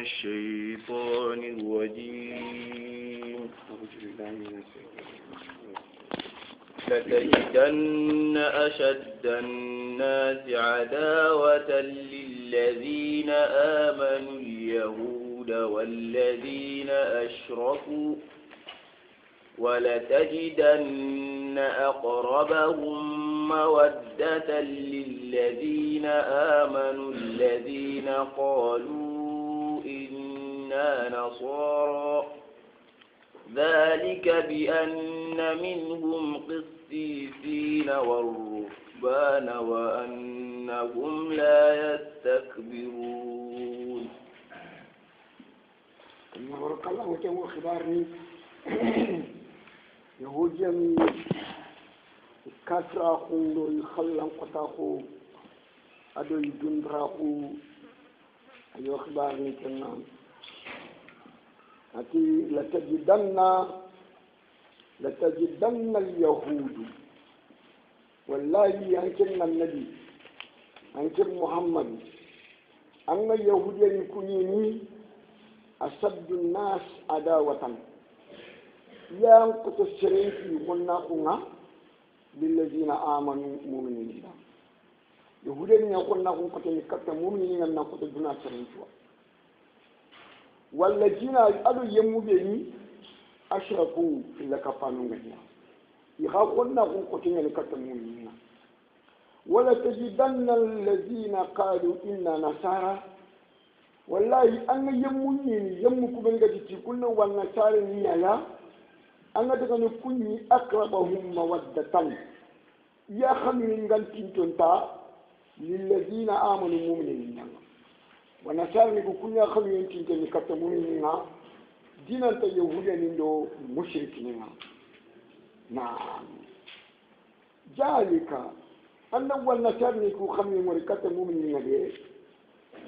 الشيطان الرجيم لتجدن أشد الناس عداوة للذين آمنوا اليهود والذين أشركوا ولتجدن أقربهم مودة للذين آمنوا الذين قالوا إنا نصارى ذلك بأن منهم قسيسين والرهبان وأنهم لا يستكبرون. بارك الله فيك وخبارني يهوديا كثرة خندو يخلم قطاخو أدو يدون براخو أيو خبارني كنا أتي لتجدن اليهود والله أنكرنا النبي أنكر محمد أن اليهود يكونيني أشد الناس عداوة ينقص الشريك يقولنا للذين آمنوا مؤمنين يهودين يقولنا قتل كتم مؤمنين أن قتل دون شريك والذين يقولوا يمبني أشركوا في لكفانوا غنيا يقولنا قتل كتم مؤمنين ولا تجدن الذين قالوا إنا نصارى والله أن يمونين يمكم من جدتي كلنا والنصارى نيالا أنا تكون كوني أقربهم مودة يا خمين غنتينتا للذين آمنوا مؤمنين ونصارى نكون يا خمين تينتا نكتمونين دين أنت يهوديا نندو مشركين. نعم ذلك أن والنصارى نكون خمين ونكتمونين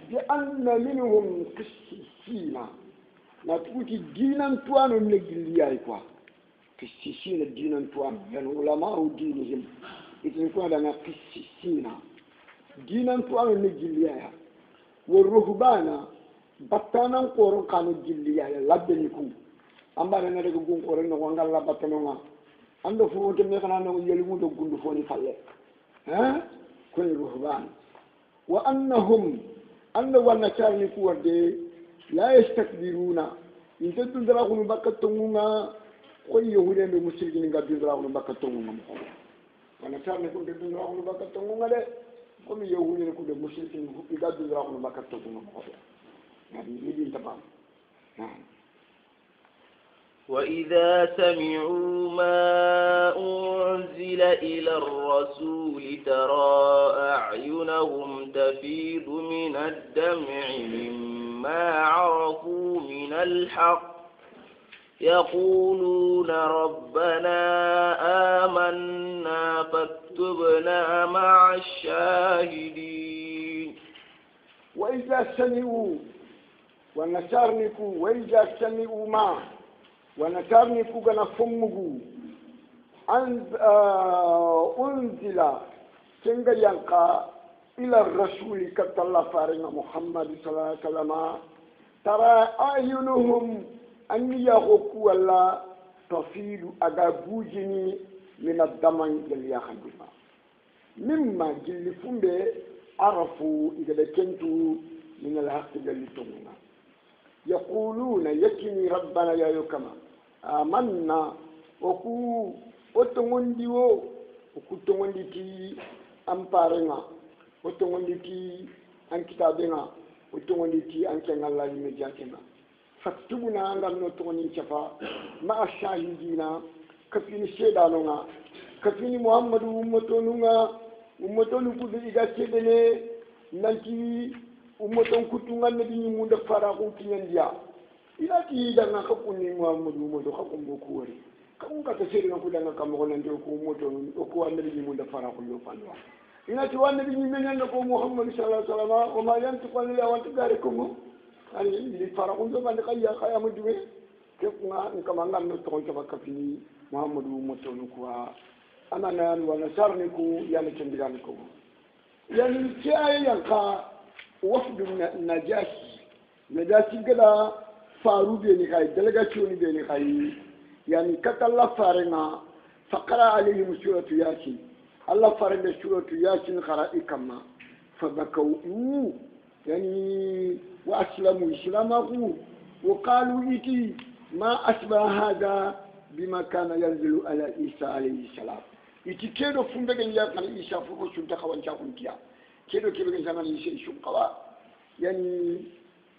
بأن منهم قسيسين نتوتي دينا توانو نجليا يكوا قسيسين دينا توانو يعني علماء دينهم إذن كنا لنا قسيسين دينا توانو نجليا والرهبانا بطانا قورن كانوا جليا لابنكم أما لنا رجعون قورن نوانغال لابتنونا عنده فروت ميكنا نو يلمو دو غندو فوني فالله ها كل الرهبان وأنهم أن والنصارى نكون لا يستكبرون إن تدرون بكتمونا كل يهودين بمسلمين قد تدرون بكتمونا والنصارى نكون تدرون بكتمونا ده كل يهودين نكون بمسلمين قد تدرون بكتمونا هذه اللي تمام. نعم. وإذا سمعوا ما أنزل إلى الرسول ترى أعينهم تفيض من الدمع مما عرفوا من الحق يقولون ربنا آمنا فاكتبنا مع الشاهدين. وإذا سمعوا ونسارنكوا وإذا سمعوا ما ونكارنكو غنا فمغو أنزل كنغا ينقى إلى الرسول كتلا فارنا محمد صلى الله عليه وسلم ترى أعينهم أن يغوكوا الله تفيد أغابوجني من الدمع جل يخدما مما جل فمبي عرفوا إذا كنتوا من الحق جل تمنا يقولون يكني ربنا يا يكما آمنا وكو وتمنديو وكو تمنديتي أمبارنا وتمنديتي أن كتابنا وتمنديتي أن كان الله يمجاتنا فاكتبنا عند نوتوني شفا مع الشاهدين كفيني سيدانونا كفيني محمد أمتونونا أمتونو كده إذا سيدني نانتي umaton kutungan nabi ni munda faraku kinyandia ila ti danga kakuni muhammadu modo kakumbo kuwari kakunga tasiri na kudanga kamogola ndio ko umaton ko annabi ni munda faraku yo fanwa ila ti wannabi ni menyan ko muhammad sallallahu alaihi wasallam wa ma yantiqu an la wantagarikum ani ni faraku do bande kayya khayamu duwe ke kunga nkamanga no to ko kafini muhammadu moton ko amana wa nasarni ku yana kendigan ko yani kiyaye yanka وفد النجاشي najasi gada faru be ni kai delegation be ni kai yani katalla farenga faqara alayhim suratu yasin Allah farende suratu yasin khara ikamma fabakau يعني وأسلموا إسلامه وقالوا إتي ما أشبه هذا بما كان ينزل على عيسى عليه السلام إتي كيدو فندق يا كان عيسى فوق سنتا خوان جاكم كيا كيدو كيدو زمان عيسى شنقوا يعني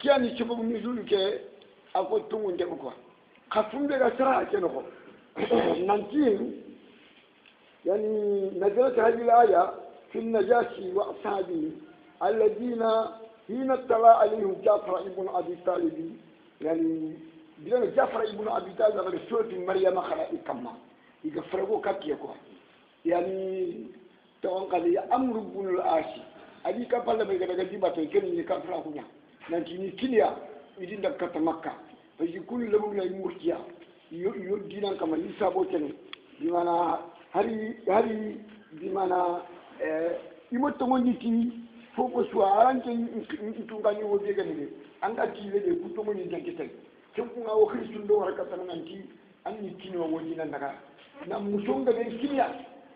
كيان يشوفوا نزول كي أقول تمون جمكوا خفندق أسرع كنوه نانتين يعني نزلت هذه الآية في النجاشي وأصحابه الذين حين اطلع عليهم جعفر ابن ابي طالب يعني بلان جعفر ابن ابي طالب على سوره مريم خلا كما يغفروا كاكيكو يعني تون قال امر بن العاص ادي كفال ما غدا دي باتو كن كفرا كنيا نانتي ني كليا يدي دكت مكه فيكون لهم لا يمرتيا يدينا كما يسابو كن بمعنى هري بمعنى يمتو نيتي foko suwa aranke itungani wo bega ne anga tiwe de kutomo ni jankete kunga wo kristu ndo waraka tananti anni kino woni nan daga na musonga ben kinya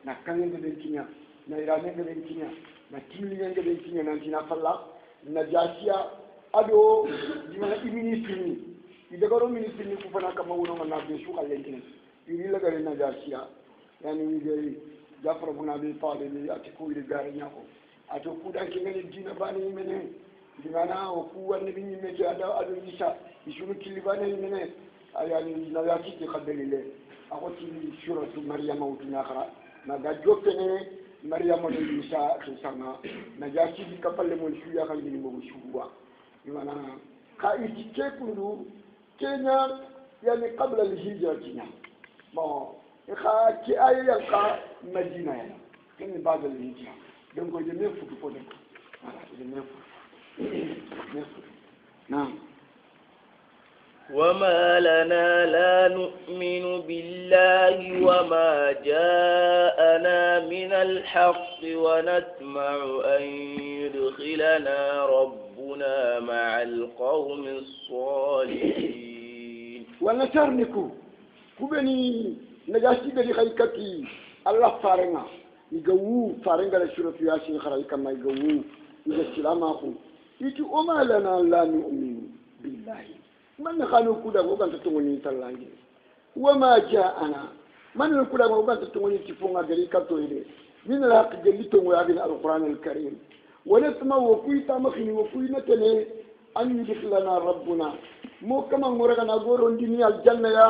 na kanenge ben kinya na irane ben kinya na timlinge ben kinya nan tina falla na jasiya ado dimana ministri ni idagaro ministri ni ku fana kama wono na be su kalle kine iri la gare na jasiya yani ni de jafar ibn abi talib ati ko iri gare nyako ato kuda kingani dina bani mene dimana o kuwa nabi nyime ki ada ado isa isunu kilibane mene ayani na yaki ki khadalile akoti suratu maryam wa tunakhara na ga jokene maryam wa isa kisanga na jaki ki kapalle mon shuya kan ni mo shuwa dimana ka itike kundu kenya yani qabla al-hijra kenya bon ka ki ayya ka madina ya kenya ba'da al-hijra donc je me fous pour le voilà je me fous نعم وما لنا لا نؤمن بالله وما جاءنا من الحق ونطمع أن يدخلنا ربنا مع القوم الصالحين ونشرنكو كبني نجاسي بدي خيكتي الله فارنا يجوو فارنغا لشرف ياسين خراي كما يجوو إذا سلامكم يتي وما لنا لا نؤمن بالله من خانو كودا وكان تتوني تلانجي وما جاءنا من كودا وكان تتوني تفونغا غريكا تويدي من الحق جليتو ويابين القرآن الكريم ونسمع وكويتا مخني وكوينا تني أن يدخلنا ربنا مو كما مرغنا غورون دنيا الجنة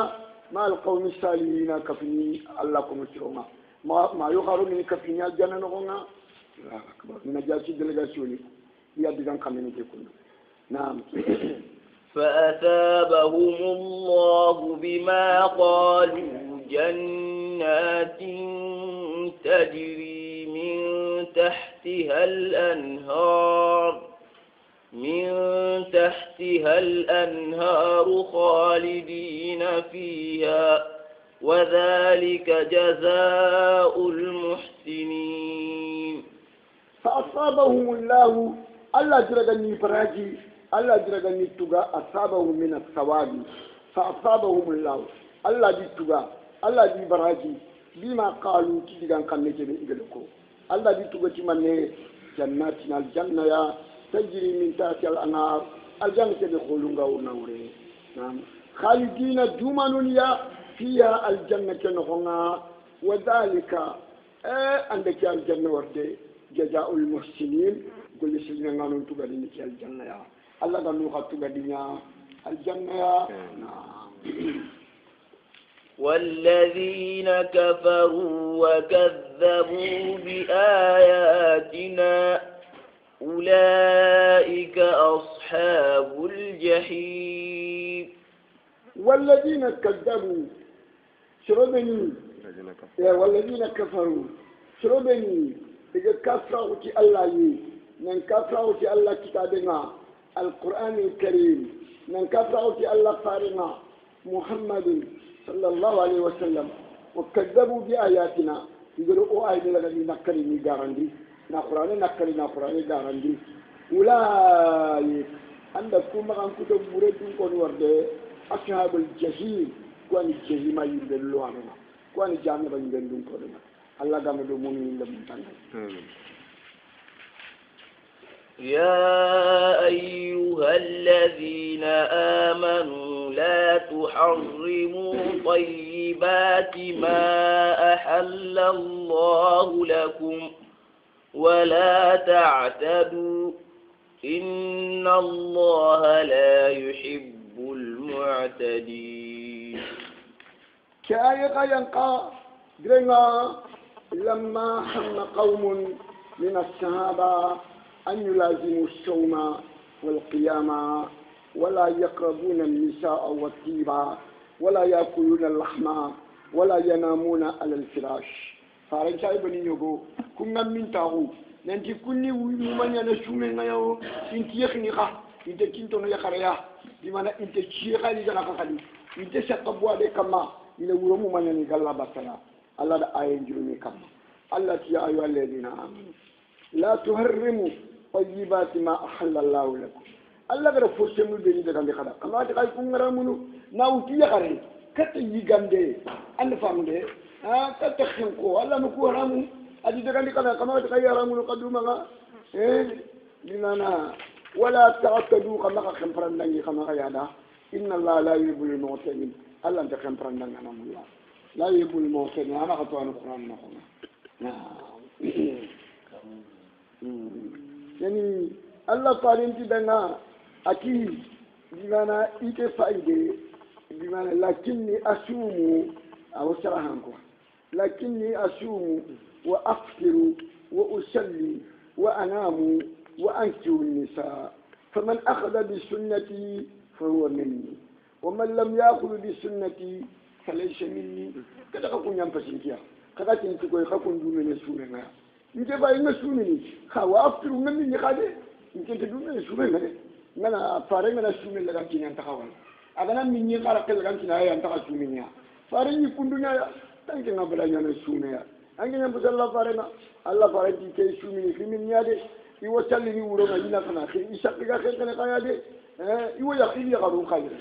مع القوم الصالحين كفني الله كم تروما ما يخارو من كفينيا الجنة نغونا نجاسي دلغاسيوني يادغان كاميني كنا نعم فأثابهم الله بما قالوا جنات تجري من تحتها الأنهار خالدين فيها وذلك جزاء المحسنين فأصابهم الله جرغني براجي الله جرغني توغا أصابهم من الثواب فأصابهم الله دي توغا الله دي براجي بما قالوا كيدغان كانيجي بيغلكو الله دي توغا تمنى جناتنا الجنة يا تجري من تحت الأنهار الجنة تدخلونها ونوري نعم خالدين دومانونيا فيها الجنة نخونا وذلك عندك الجنة ورده جزاء المحسنين قل سيدنا نانون تغاديني في الجنة يا الله قال نوخا تغاديني الجنة يا نعم والذين كفروا وكذبوا بآياتنا أولئك أصحاب الجحيم والذين كذبوا شربني والذين كفروا شربني إذا كفروا في الله من كفروا في الله كتابنا القرآن الكريم من كفروا في الله فارنا محمد صلى الله عليه وسلم وكذبوا بآياتنا يقولوا آيات لغني نكرني غارندي نقرأني نكرني غارندي أولئك anda kuma kan kuto bure tun ko worde ashabul jahim ko ni jahima yimbe lo amana ko ni jamme ba yimbe dum ko dum Allah gamu do mu'minin lam tan يا أيها الذين آمنوا لا تحرموا طيبات ما أحل الله لكم ولا تعتدوا إن الله لا يحب المعتدين كآية ينقى لما هم قوم من الصحابة أن يلازموا الصوم والقيام ولا يقربون النساء والطيبة ولا يأكلون اللحم ولا ينامون على الفراش فارنسا ابن يوغو كنا من تاغو ننتي كوني ومن ينسومي نيو انت يخني خا انت كنتو يخريا بمعنى انت شيخا لجنا خالي انت سقبوا عليك كما إلى ورمو من ينقل بسنا الله دا آيين جرمي كما الله يا أيها الذين آمنوا لا تحرموا طيبات ما أحل الله لكم الله غير فرسمو بني دا كندي خدا كما تقال كونغرامونو ناوتي يخري كتي يغاندي أن فامدي كتخنكو الله نكو رامو أدي دا كندي خدا كما تقال رامونو قدوما لمانا ولا تعتدوا كما خمفرن دنجي كما يادا إن الله لا يحب المعتدين الله أنت خمفرن دنجي أنا الله لا يحب المعتدين أنا خطوة القرآن نقول نعم يعني الله قال انت دنا اكيد بمعنى ايك فايده بمعنى لكني اصوم او سرحانكم لكني اصوم وافطر واصلي وانام وانكح النساء فمن اخذ بسنتي فهو مني ومن لم ياخذ بسنتي فليس مني كذا كون ينفسنكيا كذا تنتكوي كون دومين سورنا nke ba inga sumini khawa after ngami ni khade nke te dume sumini ngade ngana fare ngana sumini la kanti nyanta khawal agana minni khara kel kanti na ya ntaka sumini ya fare ni kundunya ya tanke ngabala nyana sumini ya ange nyamba sallallahu fare na Allah fare ti ke sumini kimin ya de iwo talli ni wuro na ina kana ke isaqi ga ke kana kaya de iwo ya khili ya garu khalir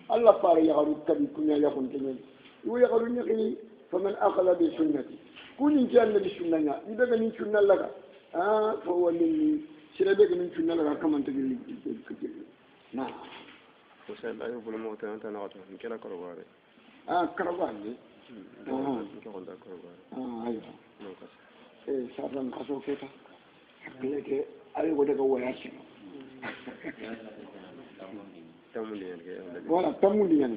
Allah fare ya garu tabi kunya ya kun kenyen iwo ya garu nyakini faman akhadha bi sunnati كوني جانا بسنة إذا كان سنة لك فهو مني سيربك من سنة لك كما تقول كثير نعم وسأل أيوب الموت أنت نعطيه من كلا كرباري كرباري أيوه إيه سارن خسو كيتا لك أيوب ده هو ياسين تمولين ولا تمولين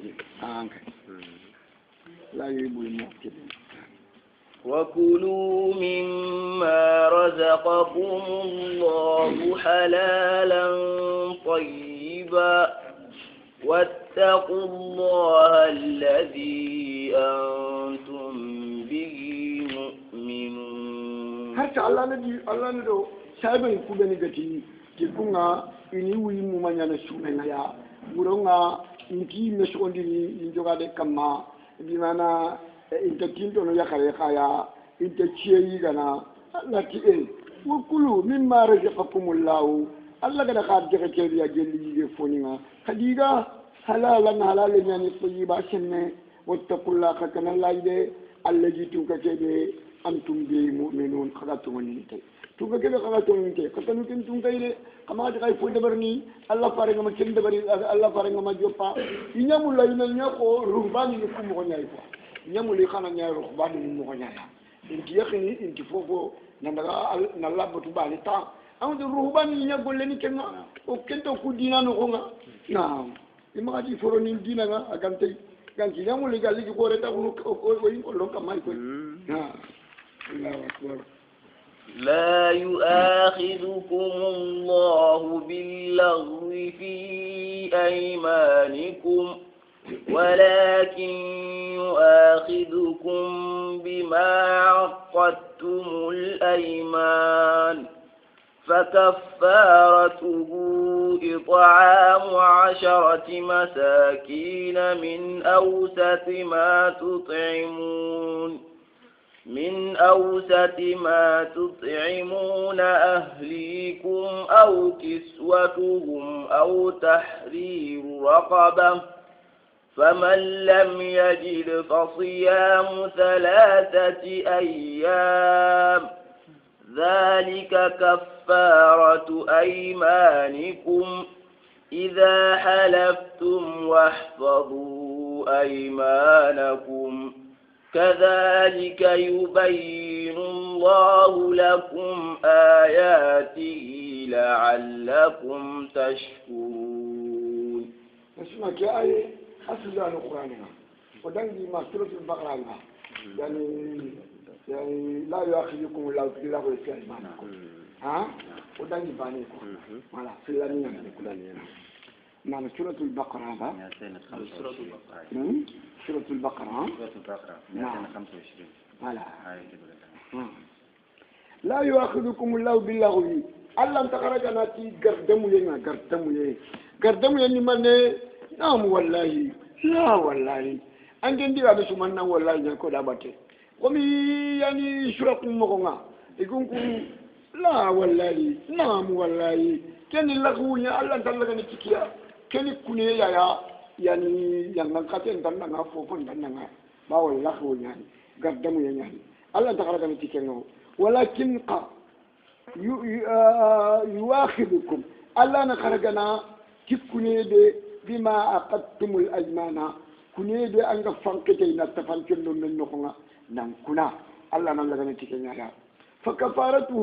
لا يحب الموت وكلوا مما رزقكم الله حلالا طيبا واتقوا الله الذي أنتم به مؤمنون حتى الله ندو سابن كوبني غتي كيكونا إني وي ممانيا نسومنا يا بورونغا إنكي مسوندي إنجوغادي كما بمعنى inta kinto no yakare khaya inta chiyi gana Allah ti wa kulu mimma razaqakumullahu Allah gada khad jeke kedi ya gelli ye foninga khadiga halalan halalan yani tayyiba senne wattaqullaha kana laide allazi tunka kede antum bi mu'minun khadatu ni tay tunka kede khadatu ni tay katanu kin tunka ile kama ta kai fo dabarni Allah fare ngama ken dabari Allah fare ngama joppa inyamu layna nyako rumbani ni kumo nyai ko nyamuli khana nyaaro khubani mu ko nyaaya inti yakhini inti fofo nandaga nalla batu bali ta amdu ruhbani nyagol leni kenga o kento ku dina no nga naam imma di foro ni dina nga agante ganti nyamuli galli ko reta ko ko lonka mai ko na Allahu akbar لا يؤاخذكم الله باللغو في أيمانكم ولكن يؤاخذكم بما عقدتم الأيمان فكفارته إطعام 10 مساكين من أوسط ما تطعمون من أوسط ما تطعمون أهليكم أو كسوتهم أو تحرير رقبة فمن لم يجد فصيام 3 أيام ذلك كفارة أيمانكم إذا حلفتم واحفظوا أيمانكم كذلك يبين الله لكم آياته لعلكم تشكرون. اسمع كأي أصل القرآن ودعني ما سورة البقرة يعني لا يؤاخذكم الله باللغو في أيمانكم ودعني بانيكم ولا في الأنية نعم سورة البقرة هذا سورة البقرة نعم لا يؤاخذكم الله باللغو الله تقرأ ناتي قردمو يعني من نعم والله لا والله أنجن دي أبي سمعنا والله يكون أبته ومي يعني سورة مغنى يكون لا والله نعم والله كان اللغو يا الله تعالى نتكيا كان يكون يا يعني ينقطع تننا فوفن تننا ما والله يعني قدموا يعني الله تعالى نتكيا ولكن يواخذكم الله نخرجنا كيكوني بما أقدتم الأيمان كوني دي أنك فانكتين التفانكين من نخونا نعم كنا الله نالله نتكيا يا فكفارته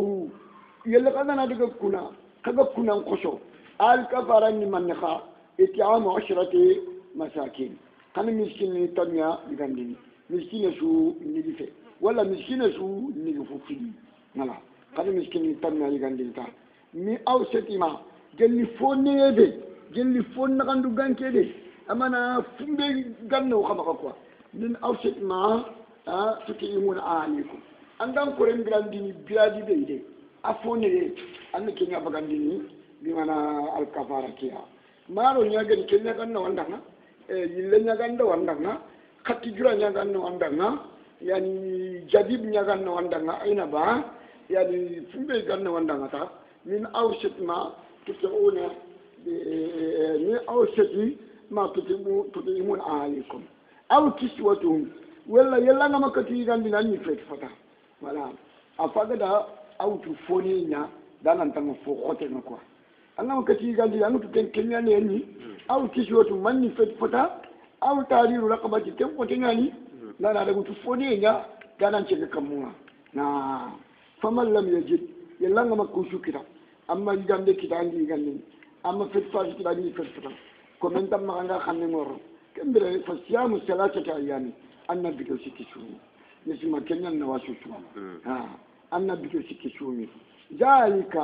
يلقنا ندق كنا نقصو الكفارة من نخا إطعام 10 مساكين كان مسكين تنيا بغندين مسكين شو نيجي ولا مسكين شو نيجي فوفي نلا كان مسكين تنيا بغندين تا مي أو ستيما جلي فوني جلي فون نغندو غانكيدي أمانا فمبي غنو خمكوا من أو ستيما تكيمون عليكم عندما كورن غانديني بيادي بيدي أفوني أنا كينيا بغانديني بمانا الكفارة كيا مارو نياغن كينيا غاندو واندانا يلي نياغاندو واندانا خاتيجورا نياغاندو واندانا يعني جديد نياغاندو واندانا أين با يعني فمبي غاندو واندانا تا من أوسط ما تتعون من أوسط ما تطعمون عليكم أو كسوتهم ولا يلا نما كتير غاندينا نيفيت فتا ولا أفادا أو تفونينا دانا نتعلم فوق خطر نكوا أنا مكتير قال لي أنا تكن كنيا نيني أو كسوة مني فتا أو تاريخ رقبة تكن وتناني لا لا لو تفونينا دانا نشجع كمونا نا فمن لم يجد يلا نما كوشو كذا أما يجند كذا عندي يجند أما فتفاش كذا عندي فتفا كمان تم عنا خمسة مرة كم بره فصيام 3 أيام أنا بيجو سكشو نسمع كنيا نواسو شو أنا بيجو سكشو ذلك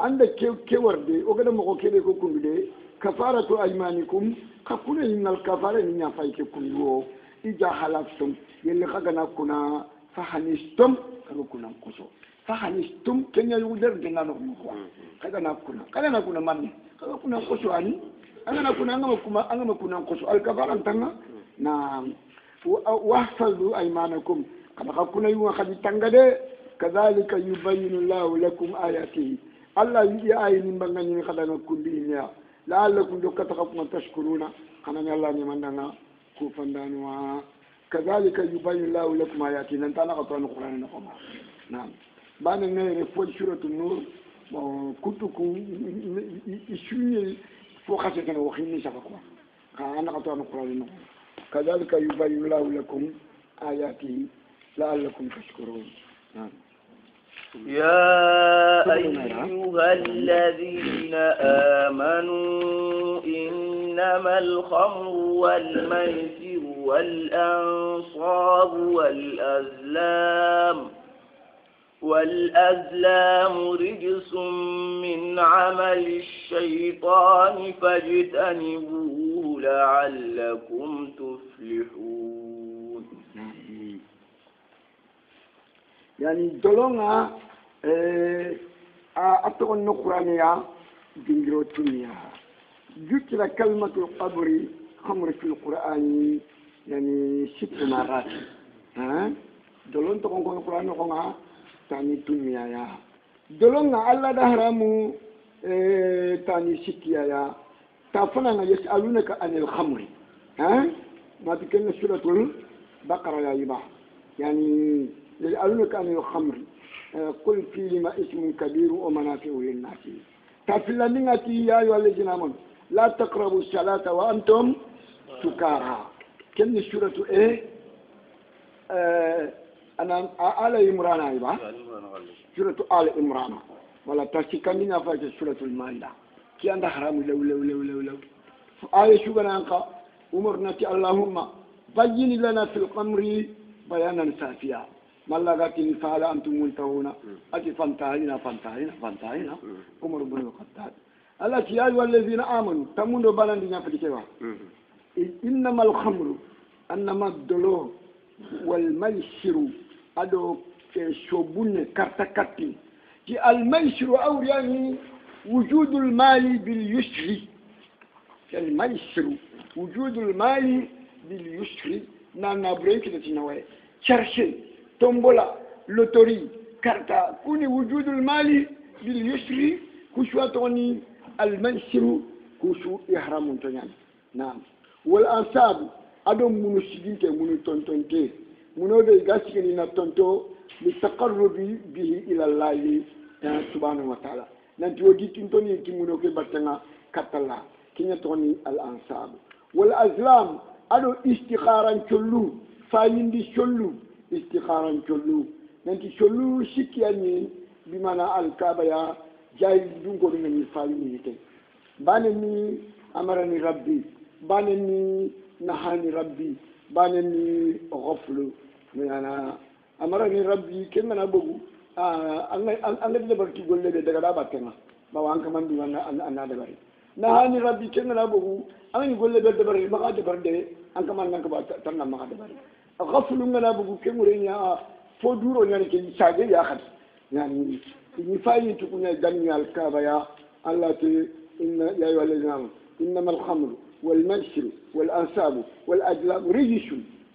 عندك كورد وكذا مقولة كوكم ده كفارة أيمانكم كقول إن الكفارة من يفايكم يو إذا حلفتم يلي خدنا كنا فحنستم كنا كوسو فحنستم كنا يقدر جنا نقول خدنا كنا ماني كنا كوسو أني أنا كنا كوسو الكفارة تنا نعم واحفظوا أيمانكم كنا كنا يوم خدي تنقده كذلك يبين الله لكم آياته الله يأي من بغني خدنا كلنا لعلكم تكون تشكرون خنا الله نمنا كوفندانوا كذلك يبين الله لكم آياته نتانا قطعنا القرآن نقوم نعم بعد نيجي في سورة النور كنتكم يشوني فوقات كنا وخيني شافكوا أنا قطعنا القرآن نقوم كذلك يبين الله لكم آياته لعلكم تشكرون نعم يا أيها الذين آمنوا إنما الخمر والميسر والأنصاب والأزلام رجس من عمل الشيطان فاجتنبوه لعلكم تفلحون. يعني دولونا أتقن نقرانيا دينجروتونيا ذكر كلمة القبر خمر في القرآن يعني 6 مرات dolon to kon Qur'an ko nga tani tunya ya dolon nga Allah da haramu tani sikiya ya ta fana nga yasalunaka anil khamri ha ma tikenna suratul baqara ya yiba yani yasalunaka anil khamri قل فيهما اسم كبير ومنافع للناس تفلنياتي يا أيها الذين آمنوا لا تقربوا الصلاة وأنتم سكارى كم سورة إيه أنا آل عمران أيضا سورة آل عمران ولا تشكني في سورة المائدة كي عند حرام لو لو لو لو لو آية شو بنانك أمرنا اللهم بين لنا في القمر بيانا سافيا ملغتني فعل أنتم منتهون أتي فانتهينا عمر بن الخطاب التي يا أيها الذين آمنوا تمنوا بلندنا في الكوا إنما الخمر أنما الدلو والميسر أدو شوبون كارتكاتي في الميسر أو يعني وجود المال باليسر الميسر وجود المال باليسر نانا بريك تنوي شرشي tombola loterie karta kuni wujudul mali bil yusri kushwa toni al mansiru kushu ihramun tonyan naam wal ansab adom munu siginte munu tontonte muno be gaskini na tonto li taqarrubi bihi ila allah subhanahu wa ta'ala nanti wodi tintoni kimuno ke batanga katalla kinya toni al ansab wal azlam ado istikharan chollu fayindi chollu istikharan chollu nanti chollu sikiyani bimana alkabaya jay dungo ni fali ni te banani amarani rabbi banani nahani rabbi banani ghaflu yana amarani rabbi kenna bogu anga de barki golle de daga batena bawa anka mandu anna de bari nahani rabbi kenna bogu anga golle de bari maka de barde anka man nanka ba tanna maka de bari غفلوا من أبوك كمرينيا فدورو يعني كي شاجي يا أخي يعني نفاي تكون الدنيا الكابيا الله إن يا أيها الذين آمنوا إنما الخمر والميسر والأنساب والأزلام رجس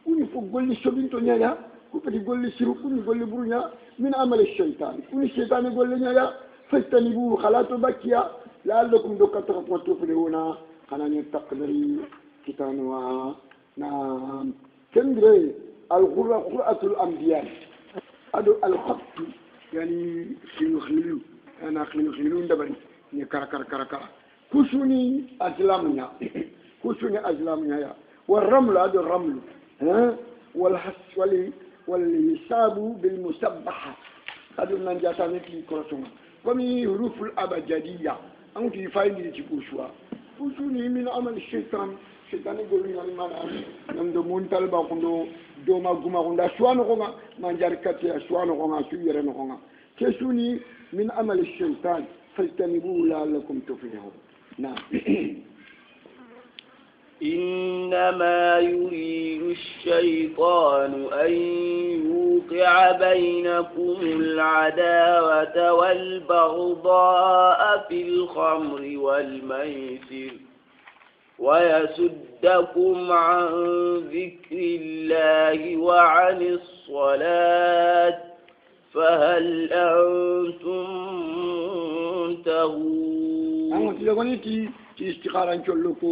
كوني فوق قول الشبين تونيا كوني قول السرو كوني قول برونا من عمل الشيطان كوني الشيطان يقول لنا فاجتنبوه خلاص بكيا لعلكم دكتور تفلحون خلاني تقدري كتانوا نعم كندري القرآن الأنبياء هذا الخط يعني خلو أنا خلو دبري نكرا كرا كرا كرا كوشوني أزلامنا يا والرمل هذا الرمل ها والحساب بالمسبحة هذا من جاتني في كرتون كمي حروف الأبجدية أنت فايدة تكوشوا كوشوني من عمل الشيطان شيطان يقول لي أنا نمدو منتال باكوندو دوما غوما غوندا شوانو غوما مانجار كاتيا شوانو غوما سويرن غوما كسوني من عمل الشيطان فاجتنبوه لعلكم تفلحون نعم إنما يريد الشيطان أن يوقع بينكم العداوة والبغضاء في الخمر والميسر ويصدكم عن ذكر الله وعن الصلاة فهل أنتم منتهون؟ أنا تقولي تي استخارا نشلوكو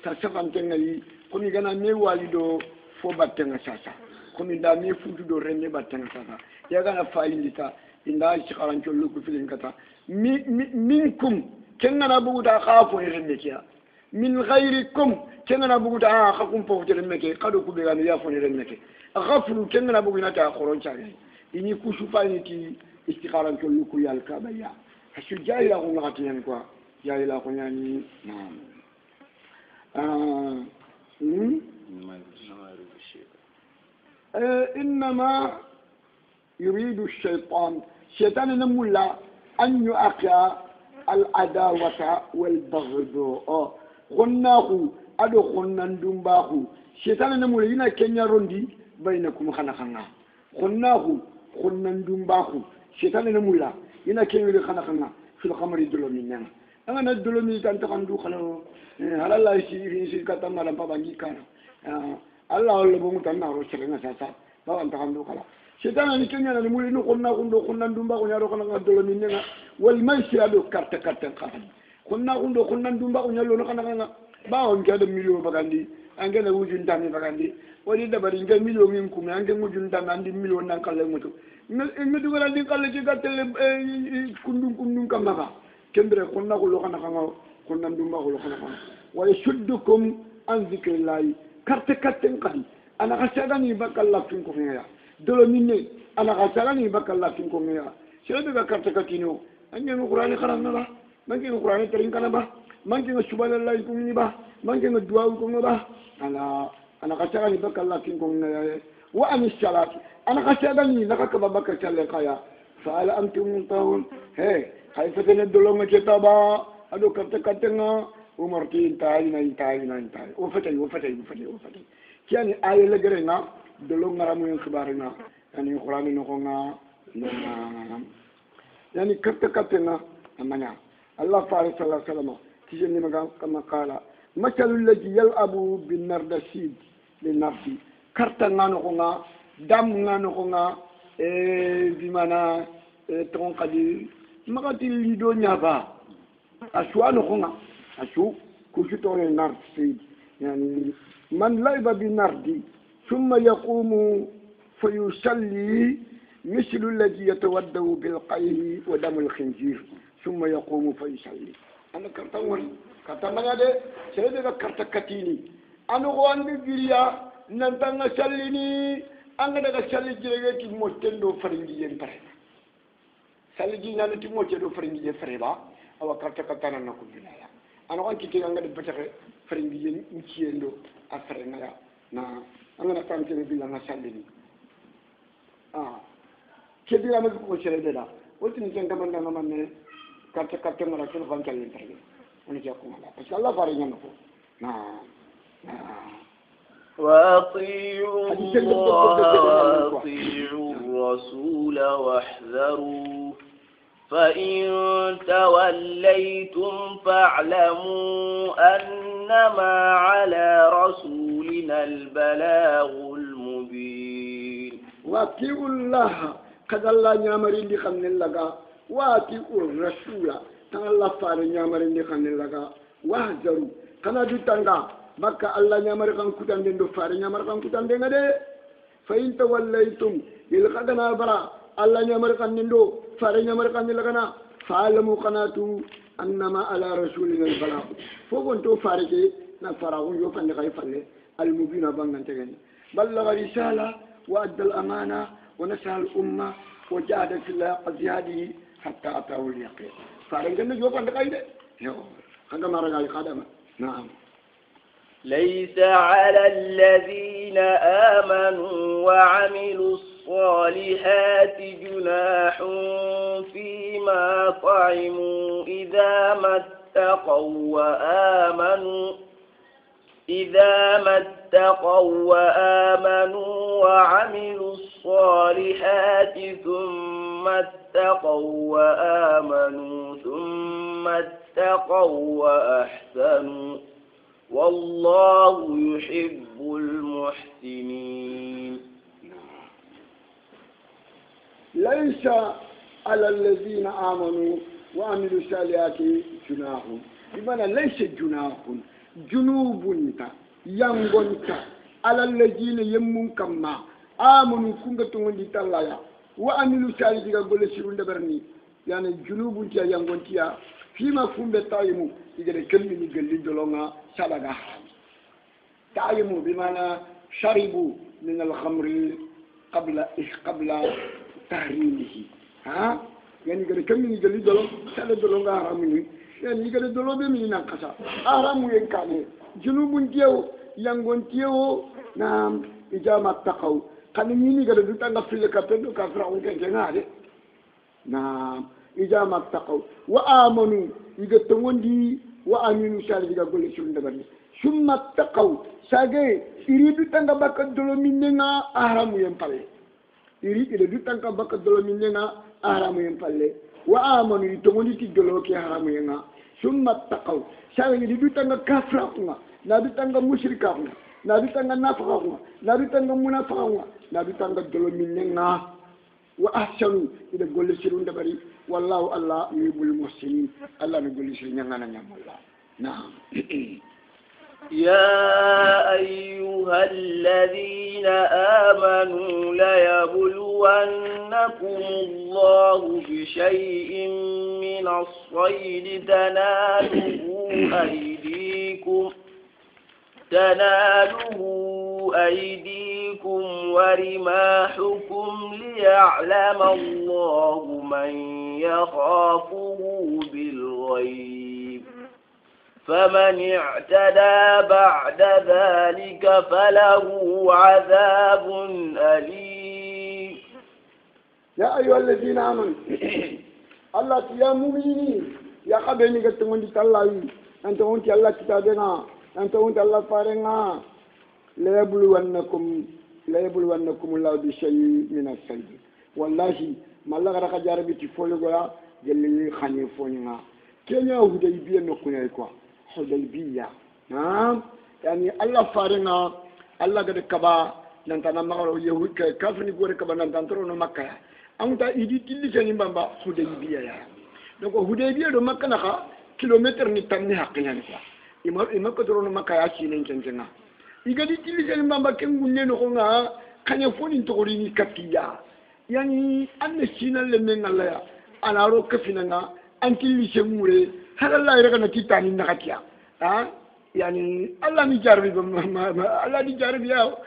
تسافن تنغلي كوني غانا مي والدو فو باتنغ ساسا كوني دا مي فوتو دو رمي باتنغ ساسا يا غانا فايليتا إندا استخارا نشلوكو فيلين كتا منكم كننا بودا خافو يرميكيا من غيركم كنا بودا خكم فوتر مكي قدو كبيران يا فوني مكي غفلوا كنا بونا تا خورون شاغي اني كوشو فانيتي استخارا كلكو يا الكابيا حشو جاي لا غون غاتين كوا جاي لا غوناني نعم انما يريد الشيطان نمولا ان يؤقع العداوه والبغضاء غناخو ادو غنان دومباخو شيطان نمول ينا كنيا روندي بينكم خنا غناخو غنان دومباخو شيطان نمولا ينا كنيا خنا في الخمر دلومينا انا ندلومي كان تخندو خنا على الله يسير كتام على بابانجي كان الله اللي بمو تنا روشلنا ساسا بابا تخندو خلا setana ni kenya na muli no konna kundo konna ndumba ko nyaro kana dolo min nga wal maisira do karta karta kan konna kundo konna ndumba ko nyalo no kana nga ba on kada milio bagandi angena wujun tani bagandi wali dabari ngal milio min kum angel wujun tan andi milio nan kala mutu ngi dugala di kala ci gatel kundum kamaka kendre konna ko lo kana nga konna ndumba ko lo kana wa yashuddukum an zikrillahi karta karta kan ana kasagani bakalla kin ko ya dolo minne ana kasagani bakalla kin ko ya sebe ga karta katino anje no qur'ani kharanna ba mangi no qur'ani tarin kana ba mangi no subhanallahi ko ni ba mangi no du'a ko ba ana kasagani bakalla kin ko ya wa amis salat ana kasagani nakaka babaka challe kaya fa ala antum muntahun he kayfatene dolo ma ketaba ado karta katenga umarti tayi o fatay kiani aye la gerena dolo ngaramu en khibarina yani qur'ani no nga yani katta amanya allah sallallahu alaihi wasallam tijeni maga kama qala matalu alladhi yal'abu bin nardasid lin nafsi karta ngano nga dam ngano nga bimana ton qadi magati lido nyaba aswano nga asu kushitore nardasid يعني من لعب بالنرد ثم يقوم فيصلي مثل الذي يتودع بالقيه ودم الخنزير ثم يقوم فيصلي أنا كرتون كرتمنا ده سيدنا كرتكتيني أنا قوان بجريا ننتظر سلني أنا ده سلي جريء موتندو فرنجي ينبرنا سلي جينا نتيموتندو فرنجي يفربا أو كرتكتانا نقول بنايا أنا قوان كتير أنا ده بتشكل فرنجي نتيندو أفرنا na angana tantene bila na sallini kedira ma ko chere deda woltini janga man na manne carte carte ngara ken ko challe tarbe on jakku mala parce que Allah fare nyano ko na وأطيعوا الله وأطيعوا الرسول واحذروا فإن توليتم فاعلموا أنما على رسولنا البلاغ المبين وأطيعوا الله قد الله نعمرين دي خمن لغا وأطيعوا الرسول تان الله فار نعمرين دي خمن لغا واحذروا كنا دي تانغا بكا الله نعمر كان كوتان دي فار نعمر كان كوتان دي غدي فإن توليتم يلقنا برا الله نعمر كان ندو فار نعمر كان لغنا فعلموا قناتو أنما على رسولنا البلاغ فوقن تو فارجي نفرعون يوفن غير فله المبين بانغان تغني بلغ رسالة وأدى الأمانة ونسها الأمة وجاهد في الله قد حتى أتاه اليقين فارجي يوفن غير هذا ما رجع قدم نعم ليس على الذين آمنوا وعملوا الصالحات جناح فيما طعموا إذا ما اتقوا وآمنوا وعملوا الصالحات ثم اتقوا وآمنوا ثم اتقوا وأحسنوا والله يحب المحسنين ليس على الذين آمنوا وعملوا الصالحات جناح بمعنى ليس جناح جنوب ينغن على الذين يمون كما آمنوا كنت تغني تلايا وعملوا الصالحات قول سيرون دبرني يعني جنوب ينغن فيما فهم بتايمو إذا كلمني قال لي دلونا سلغا تايمو بمعنى شربوا من الخمر قبل تحريمه يعني قال كلمني قال لي دلو سلا دلونا حرامني يعني قال دلو بمن نقصا حرام ينكاني جنوب ينغون نعم إجامة تقوا قانيني قال دوتانغا في الكابتن كافراون كان نعم إجامة تقوا وآمنوا يقتموندي وآمنوا شاري يقول شون دبرني ثم اتقوا ساجي يريدو تانغا باكا دولو مينينا أحرام ينفالي يريدو تانغا باكا دولو مينينا أحرام ينفالي وآمنوا يتموندي تي دولو كي أحرام ينفالي ثم اتقوا ساجي يريدو تانغا كافراكونا نادو تانغا مشركاكونا نادو تانغا نافقاكونا نادو تانغا منافقاكونا nabi tanga dolo minenga wa ahsanu ida golle sirun dabari wallahu allah yuhibbul muhsinin allah ne golle sirun nyanga nyamulla na'am يا أيها الذين آمنوا ليبلونكم الله بشيء من الصيد تناله أيديكم ورماحكم ليعلم الله من يخافه بالغيب فمن اعتدى بعد ذلك فله عذاب أليم يا أيها الذين آمنوا الله يا مؤمنين يا خبرني كتمني تلاوي أنت وأنت الله كتابنا أنت وأنت الله فارنا لا يبلونكم الله بشيء من الصيد والله ما الله غير خجاربي تفولغوا جلني خاني فونينا كينيا هديبية نكوني كوا هديبية نعم يعني الله فارنا الله قد كبا نانتنا مغلو يهود كافني غوري كبا نانترو مكة أنت إيدي تلي جاني بامبا هديبية يا donc hudaybiya do makka naka kilometer ni tamni haknya ni kwa ima ko doro makka ya ci nen kenkenga igadi tili jani mamba kengunne no nga kanya foni to ni katiya yani anne sinal le men Allah ya alaro kafina nga antili semure halalla ira kana titani nakatiya ha yani Allah ni jarbi Allah ni jarbi ya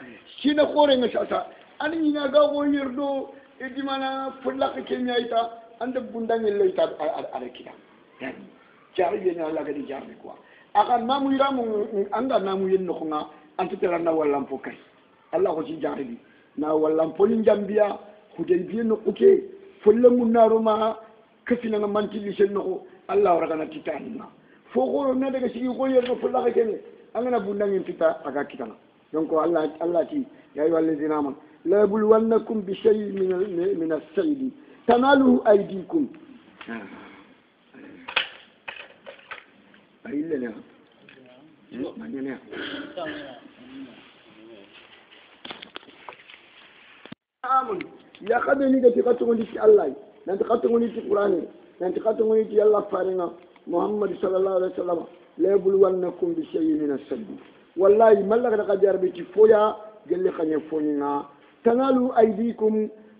sina khore nga sasa ani nga ga go yerdo e dimana fulla ke kenya ita anda bundang ile ita ada kita yani jari dia Allah gadi jari quoi akan namu iramu anda namu yen no nga antitela na wallam fokai Allah ko ci jari bi na wallam polin jambia hudaybiya no uke folle mun naruma kafina nga mantili sen no Allah wara kana titani na fo ko na daga sigi ko yer no fulla ka kene angana bundang tita aga kitana donc Allah ci ya ayyuhallazina amanu la yabluwannakum bi shay'in min as-sayd تناله أيديكم أيلا لا ما نيا آمن يا خدني كتقطعني في الله نتقطعني في القرآن نتقطعني في الله فارنا محمد صلى الله عليه وسلم لا يبلونكم بشيء من السلب والله ما لك قدر بيتي فويا قال لي خني فونينا تناله أيديكم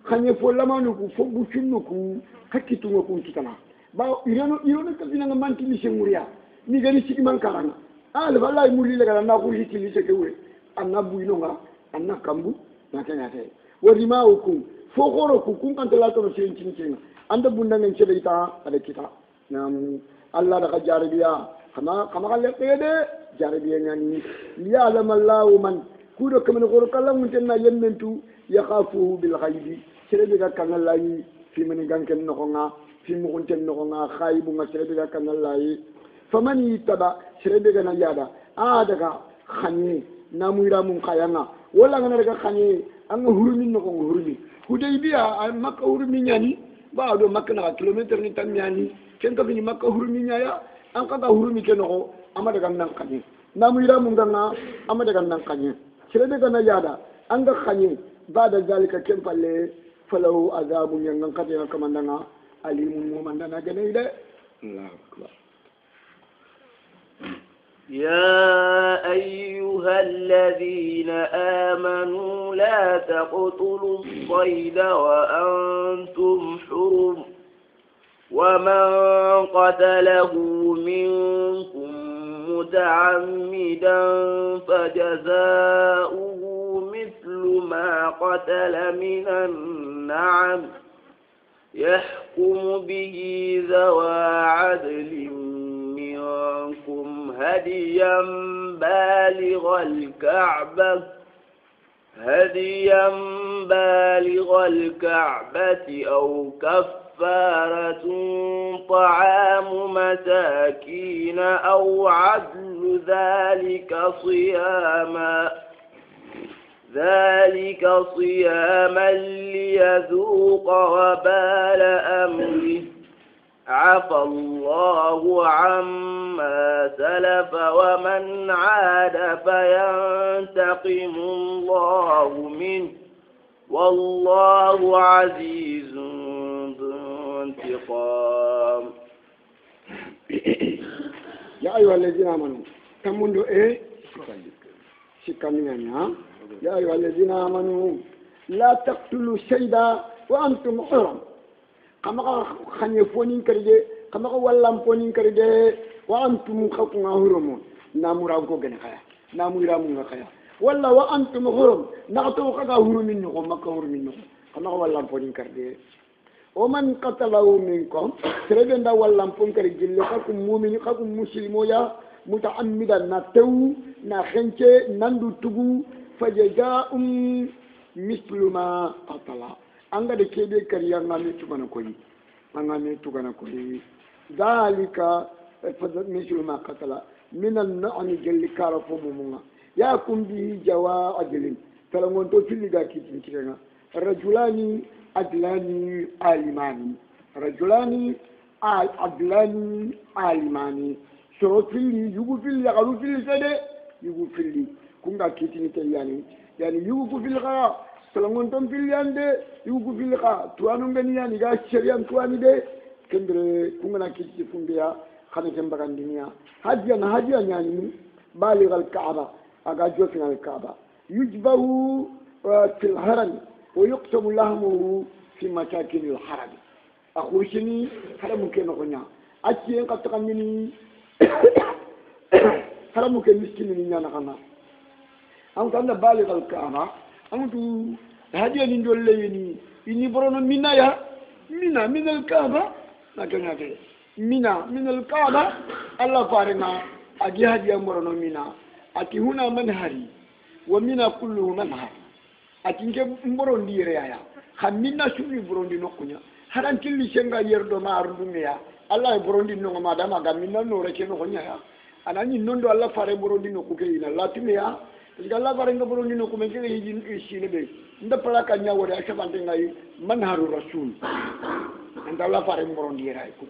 khanye fo lamanu ku fo bu finnu ku hakitu ngoku kitana ba irano ka finanga manti li semuria ni gani sigi man karanga ala wallahi muri le kana na ku hiti li sekewe anna buino nga anna kambu na tanya te wadi ma uku fo goro ku kun kan tala to sen cin anda bunda ngen cebe ita ada kita nam Allah da jarabiya kama kalle kede jarabiya nyani ya lamallahu man kudo kamen goro kallam tenna yemmentu yakhafuhu bil ghaibi serebe ga kanalayi fi mani ganken nokonga fi mu kunten nokonga khaibu nga serebe ga kanalayi famani taba serebe ga na yada daga khanye namuira mun khayanga wala ngana daga khanye anga hurumi nokonga hurumi hudaybiya makka hurumi nyani ba do makka na kilometer ni tan nyani ken ka bini makka hurumi nyaya an ka hurumi ke noko amada ga nan khanye namuira mun ganga amada ga nan khanye serebe ga na yada anga khanye بعد ذلك كم فله عذاب ينقطع كما دنا عليم ومن دنا جنيده الله أكبر يا أيها الذين آمنوا لا تقتلوا الصيد وأنتم حرم ومن قتله منكم متعمدا فجزاؤه مثل ما قتل من النعم يحكم به ذوى عدل منكم هديا بالغ الكعبة أو كفارة طعام مساكين أو عدل ذلك صياما ليذوق وبال أمره عفى الله عما سلف ومن عاد فينتقم الله منه والله عزيز ذو انتقام. يا أيها الذين آمنوا تمندوا إيه شكاميني ها يا أيها الذين آمنوا لا تقتلوا الشيدا وأنتم حرم كما خنيفونين كريدي كما واللامفونين كريدي وأنتم خلقنا حرم ناموراكو جنخيا نامورامو خيا ولا وأنتم حرم نعتو خذا حرم منكم مكة حرم منكم كما واللامفونين كريدي ومن قتله منكم سربنا واللامفون كريدي لكم مؤمن لكم مسلمويا متعمدا نتو نخنچه نندو تغو فجزاء مثل ما قتل anga de kebe kariya ngami tugana koyi ngami tugana koyi dalika fadl مثل ما قتل من النعم جل كارفومما يكون به جواء اجل تلمون تو تلغا كيتين كيرنا رجلاني عدلاني عالماني رجلاني عدلاني عالماني soro filli yugu filli yagalu filli sede yugu filli kunga kitini te yani yugu ku filli kha salongon tom filli ande yugu ku filli kha tuanu ngani yani ga shariam tuani de kendre kunga na kititi fundiya khana jamba gandinya hadiya nyani baligh al kaaba aga jofina al kaaba yujbahu fil haram wa yuqtamu lahmuhu fi masakin al haram akhushini haramu kenonya acci en qatakani haramu ke miskini ni nyana kana am tan da baligh al kaaba amtu hadiya ni dolle ni ini borono minaya mina min al kaaba nakanya ke mina min al kaaba allah farina agi hadiya borono mina ati huna manhari wa mina kulluhu manhar ati nge mborondi reya khamina sumi borondi nokunya haran tilli senga yerdo ma ardumiya Allah borondi no ma dama ga minna no reke no honya ya anani nondo Allah fare borondi no kuke ina latumiya diga Allah fare nga borondi no kuma ke yijin ishine be nda pala kanya wori ashabante ngai manharu rasul anda Allah fare borondi rai ku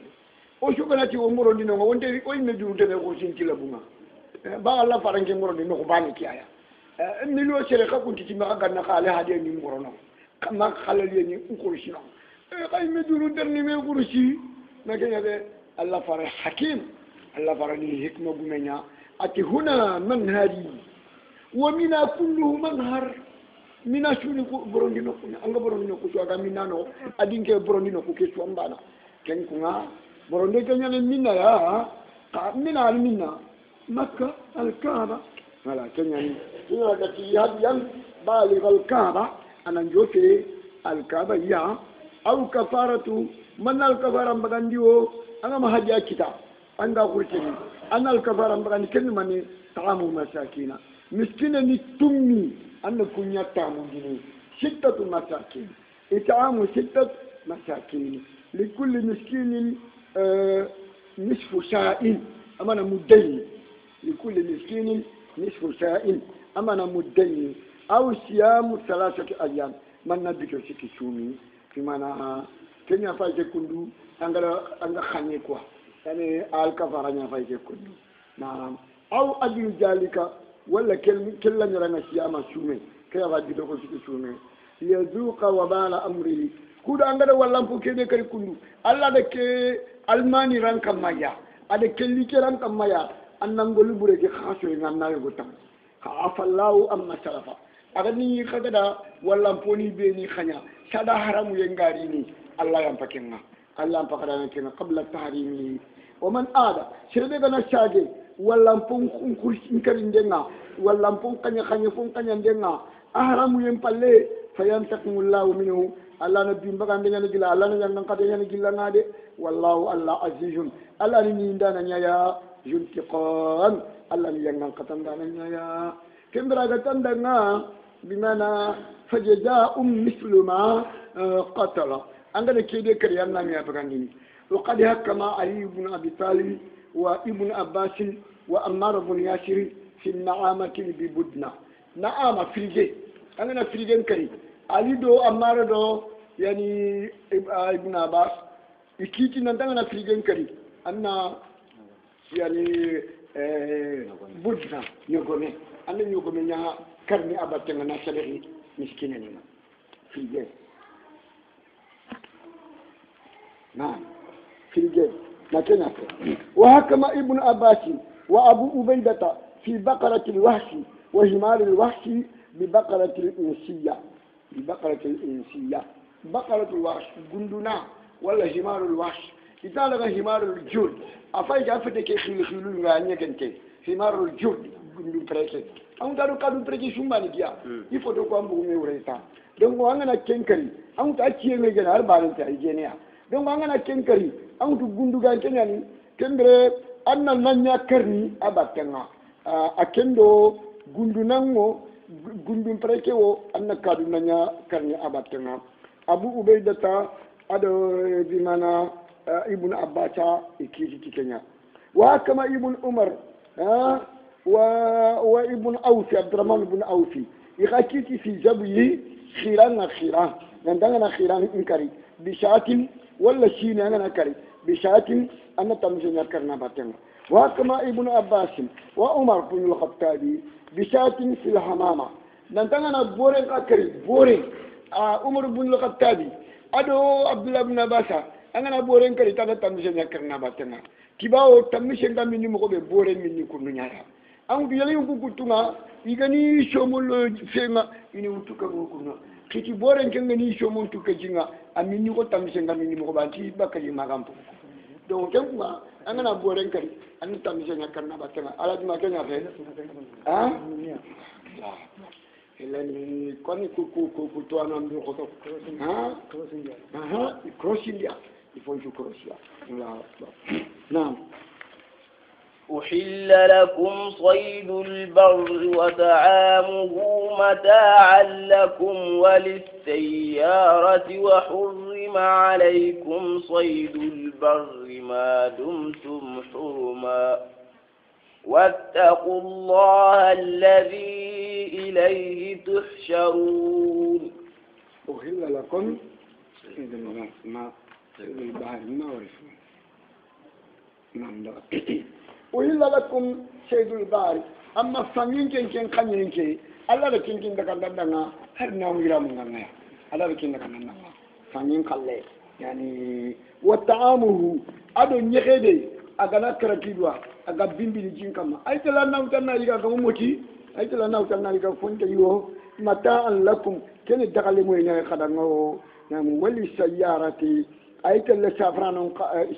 o shugana ti o borondi no wonte o imme jurute be ko sin kila bunga ba Allah fare nge borondi no ko bani kiaya ni lo sere ka kunti ti ma ga na khale hade ni borono kama khalali ni ukurushi no kay me juru derni me ukurushi nakanya be Allah fare hakim Allah fare ni hikma gumenya ati huna manhari wa mina kulluhu manhar mina shuni ko borondi no ko anga borondi no ko so aga mina no adinke borondi no ko ke so mbana ken ko nga borondi kanya ne mina ya ka mina al mina makka al kaaba wala kenya ni ina ga ti hadiyan baligh al kaaba anan jote al kaaba ya au kafaratu man al kafara mbagandiwo anga mahaja kita anga kurtini an al kafara mbagandi ken mani ta'amu masakina miskina ni tummi an kunya tamu dini sittatu masakin it'amu sittat masakin likulli miskinin nisfu sa'in amana muddayn likulli miskinin nisfu sa'in amana muddayn aw siyamu thalathati ayyam man nabito sikisumi kimana kenya faje kundu anga khanye kwa yani al kafara nya faje kundu na aw adil jalika wala kella nyaranga siyama sume kaya ga gido ko siki sume yazuqa wa bala amri kuda anga wala mpo kede kari kundu alla de ke almani ranka maya ade kelli ke ranka maya annangolu bureke khaso nganna yo gotam ka afallahu amma salafa aga ni khagada wala mpo ni be ni khanya sada haramu yengari ni Allah yang pakenga Allah yang pakadana kenga qabla tahrimi wa man ada sirbe gana shage wala mpon kursin karindenga wala mpon kanya fon kanya ndenga ahramu yem palle fayantakumullahu minhu Allah nabi mbaga ndenga ni gila Allah nanga kadenya ni gila ngade wallahu Allah azizun Allah ni ndana nyaya yuntiqan Allah ni yang katanda nyaya kembra gatanda nga bimana fajaza'um mislu ma qatala angana kede kare yanna mi abagandini وقد حكم علي بن ابي طالب وابن عباس وعمار بن ياسر في النعامة ببدنا نعامة فريجي أنا فريجين كري علي دو عمار دو يعني ابن عباس يكيتي نتانا فريجين كري أنا يعني بدنا يقومي أنا يقومي نها كرني أبتنا نسلي مسكيننا في الجيب نعم في الجيب لكن وحكم ابن عباس وأبو عبيدة في بقرة الوحش وحمار الوحش ببقرة الإنسية بقرة الوحش قندنا ولا حمار الوحش إذا لغا حمار الجود أفايد أفتك خيلو غانيا كنتي حمار الجود قندو بريكي أو دارو كادو بريكي سومباني كيا يفوتو كوامبو ميوريتا دونك وانا كنكري أو تأتي ميجن أربعين تأجينيا دونك وانا كنكري أو تقندو غانيا كنبري أنا نانيا كرني أباتنا أكندو قندو gundum preke wo anna kadu nanya karni abatena abu ubaidata ado bimana ibn abbata ikiji kenya wa kama ibn umar wa ibn awfi abdurrahman ibn awfi ikhakiti fi jabyi khiran nandanga khiran inkari bishatin wala shini ngana kari bishatin anna tamjenya karna batena wa kama ibn abbas wa umar ibn al-khattabi bishatin fil hamama nantangana boren akari boren umar ibn al-khattabi ado abdullah ibn abbas angana boren kari tata tamisen yakarna batena kibawo tamisen gamini mo ko be boren minni ko nunyara am du yali ko kutunga igani shomol fenga ini utuka ko kunna kiti boren kengani shomol tuka jinga amini ko tamisen gamini mo ko banti bakari magampo donc kenga angana boren kari an tamisen yakarna batena ala dima kenya fe elani kwani kutoa na mdu koto crossindia يفوجوا كروسيا نعم أحل لكم صيد البر وطعامه متاعا لكم وللسيارة وحرم عليكم صيد البر ما دمتم حرما واتقوا الله الذي إليه تحشرون أحل لكم ما البحر ما ورثوا نعم أحل لكم صيد البحر أما فمين كن كنين كي الله لكن كن دكان هر نام يرام غنى الله لكن دكان فمين كله يعني وطعامه أدو نيخدي أغنا كرتيدوا أغا بيمبي جينكما أيتلا ناوتنا ليغا كموتي أيتلا ناوتنا ليغا فونتيو متاعا لكم كن دكال موينا خدانو نعم ولي سيارتي أيتلا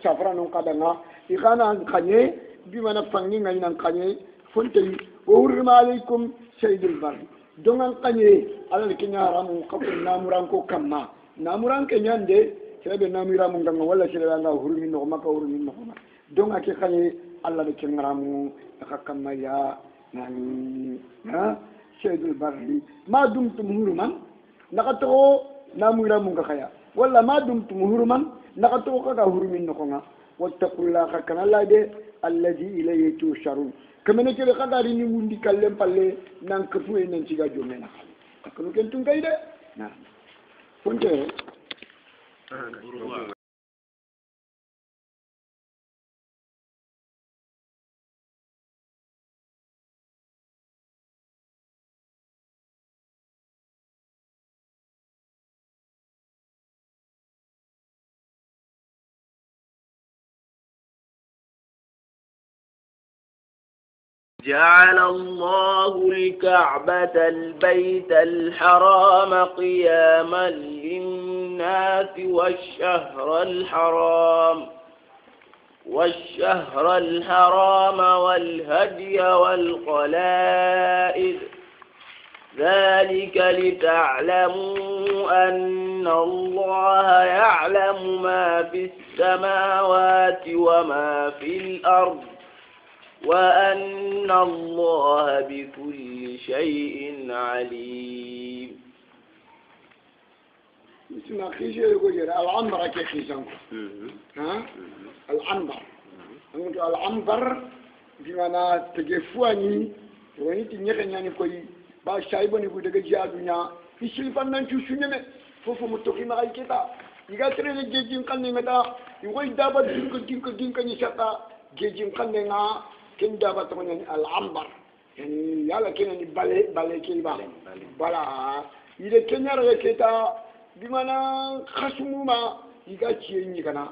سافرانون قدنا إخانا خنيه بما نفعني عنا خنيه فونتي وحرم عليكم صيد البر دونان خنيه على الكنيا رامو قبل نامرانكو كما نامران كنيان دي سبب ناميرا مونغا ولا سيلا نا حرمي نوما كورمي نوما دونك كي خنيه الله الكنيا رامو كما يا ناني صيد البر ما دمتم حرما نقطو ناميرا مونغا خيا ولا ما دمتم حرما نقطو كا حرمي نوما واتقوا الله كان الله دي الذي إليه تحشرون كما نكري قداري ني وندي كالم بالله نان كفو نان سيغا جومنا كنو كنتون كايده نعم فونتي جعل الله الكعبة البيت الحرام قياما للناس والشهر الحرام والهدي والقلائد ذلك لتعلموا أن الله يعلم ما في السماوات وما في الأرض وأن الله بكل شيء عليم. اسمع خيجي يقول العنبر كيخيزان العنبر العنبر بمعنى تجفواني وين تنيخن يعني كوي با شايبني بودك جادونا في سلفان نانشو سنيمه فوفو متوكي ما كيتا يغا تري جيجين كان نيمتا يوي دابا دينكو نيشاتا جيجين كان نينا كن دابا توني العنبر يعني يالا كن بالي كيبا بلا إذا كنيا ركيتا bimana khasumuma iga ciyenyi kana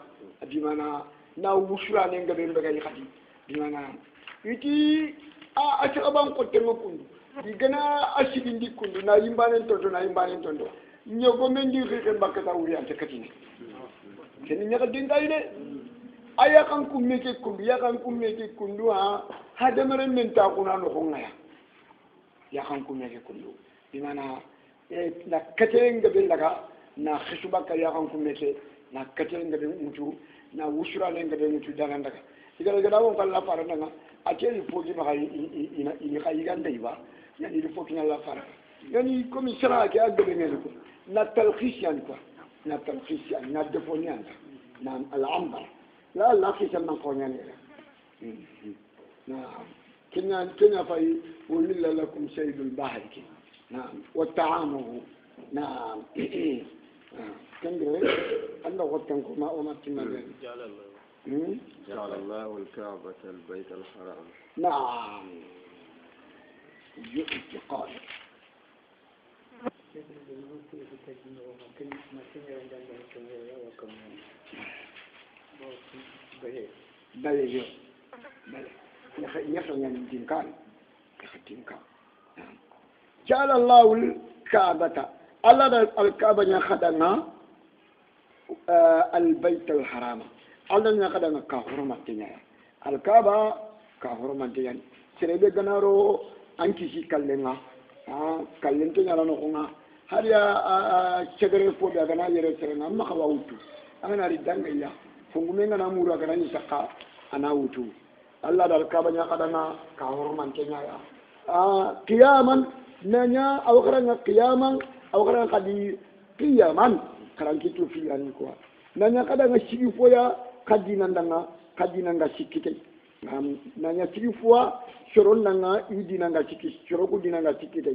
bimana na wusura ne ngabe mbagay khati bimana iti a chaban ko tengo kundu igana ashibindi kundu na yimbanen tondo nyogo mendi ke bakata wuri ante katini keni nyaka dingay de aya kan kummeke kundu ha hadamare men ta kuna no khongaya ya kan kummeke kundu bimana na katenga be daga na khishubaka ya kan kummeke na katenga be mutu na wusura ne ngabe mutu daga daga igara gada won kala fara daga akeli foji ba ini khayiganda iba yani il faut qu'il la fara yani comme sera ke agbe ngel ko na talkhis yani quoi na talkhis yani na defonian na al-ambar la la fi sama ko nyane na kenya fay walilla lakum saydul bahri نعم والتعامل نعم كنجري أنا قلتلكم ما أمرتنا جعل الله الكعبة البيت الحرام نعم اعتقاد بلى يخرج من الدينكان نعم جعل الله الكعبة الله الكعبة يخدنا البيت الحرام الله يخدنا كحرمة تنيا الكعبة كحرمة تنيا سربي جنارو أنكي شيء كلنا كلنا تنيا لنقونا هذا شجرة فوق جنا يرسلنا ما خواوتو أنا ردان إياه فنقومنا نمورا جنا يسقى أنا وتو الله الكعبة يخدنا كحرمة تنيا قياما nanya awakara qiyaman awakara kadi qiyaman karan kitu filani kwa nanya kada nga sigifoya kadina nga sikite nanya sigifoa shoron nga idina nga sikite shoroku dina nga sikite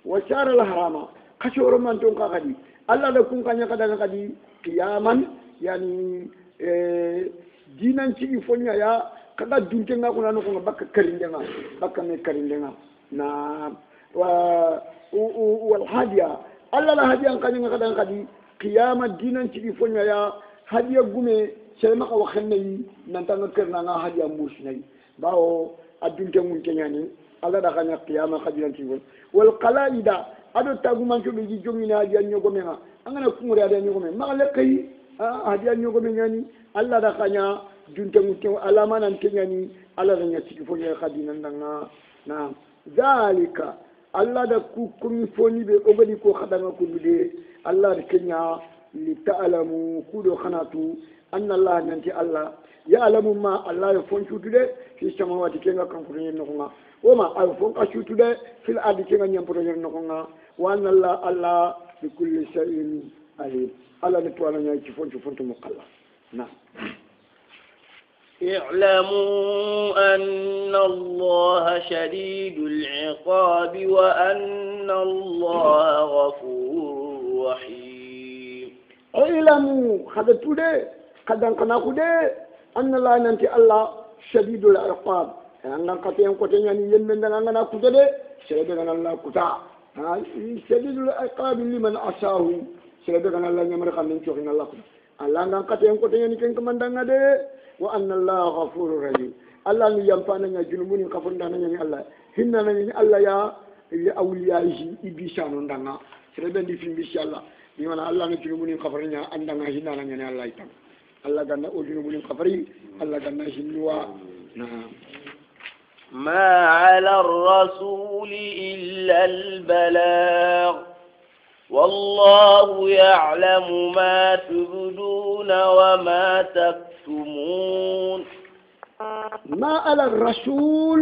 washara al harama kashoro man ton ka kadi alla da kun kanya kada kadi qiyaman yani dinan sigifonya ya kada dunte nga kuna no ko bakka karindenga bakka me karindenga na والهدية الله لا هدية قديم قدام قديم قيام الدين تيجي فنيا يا هدية قومي سلمك وخنني ننتظر كرنا هدية موسني باو الدين تمون تياني الله ده كان قيام قديم تيجي والقلائد هذا تاغمان شو بيجي جمينا هدية نيوغومينا أنا كموري هدية نيوغومي ما لقي هدية نيوغومي يعني الله ده كان دين تمون تيجي ألامان تيجي الله ده تيجي فنيا قديم نعم ذلك Allah da ku kun foni be ogadi ko khadanga ku de Allah da kenya li ta'lamu ku do khanatu anna Allah nanti Allah ya alamu ma Allah ya fon chutude fi samawati kenga kan ko nyen nokonga o ma ay fon ka chutude fil adi kenga nyam poto nyen nokonga wa anna Allah bi kulli shay'in alim Allah ne to ala nyaa ci fon to mukalla na اعلموا أن الله شديد العقاب وأن الله غفور رحيم اعلموا هذا تودي قدان كناكودي أن الله ننتي الله شديد العقاب أن قتين قتين يعني يمن أننا كودي شديد الله كتا شديد العقاب لمن أشاه شديد الله يمرق من شوخين الله كتا الله أن قتين قتين يعني كن كمان دي وأن الله غفور رحيم الله ينفعنا جنوبني كفرنا نيا الله هنا نيا الله يا أوليائه إبيشان عندنا سربنا دي في بيش الله بمن الله جنوبني كفرنا عندنا هنا نيا الله يتام الله كنا جنوبني كفري الله كنا هنوا نعم ما على الرسول إلا البلاغ والله يعلم ما تبدون وما تكتمون ما على الرسول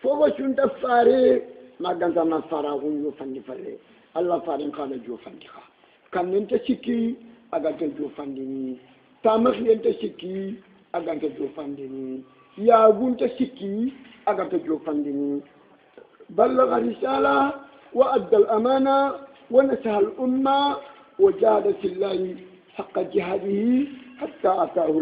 فوشن تفاري ما كانت ما فراغون يفندي فري الله فارين قال جو فندي كان انت شكي اغانت جو فندي تامخ انت شكي اغانت جو فندي يا غونت شكي اغانت جو فندي بلغ الرساله وادى الامانه ونسها الأمة وجاهد في الله حق جهاده حتى أتاه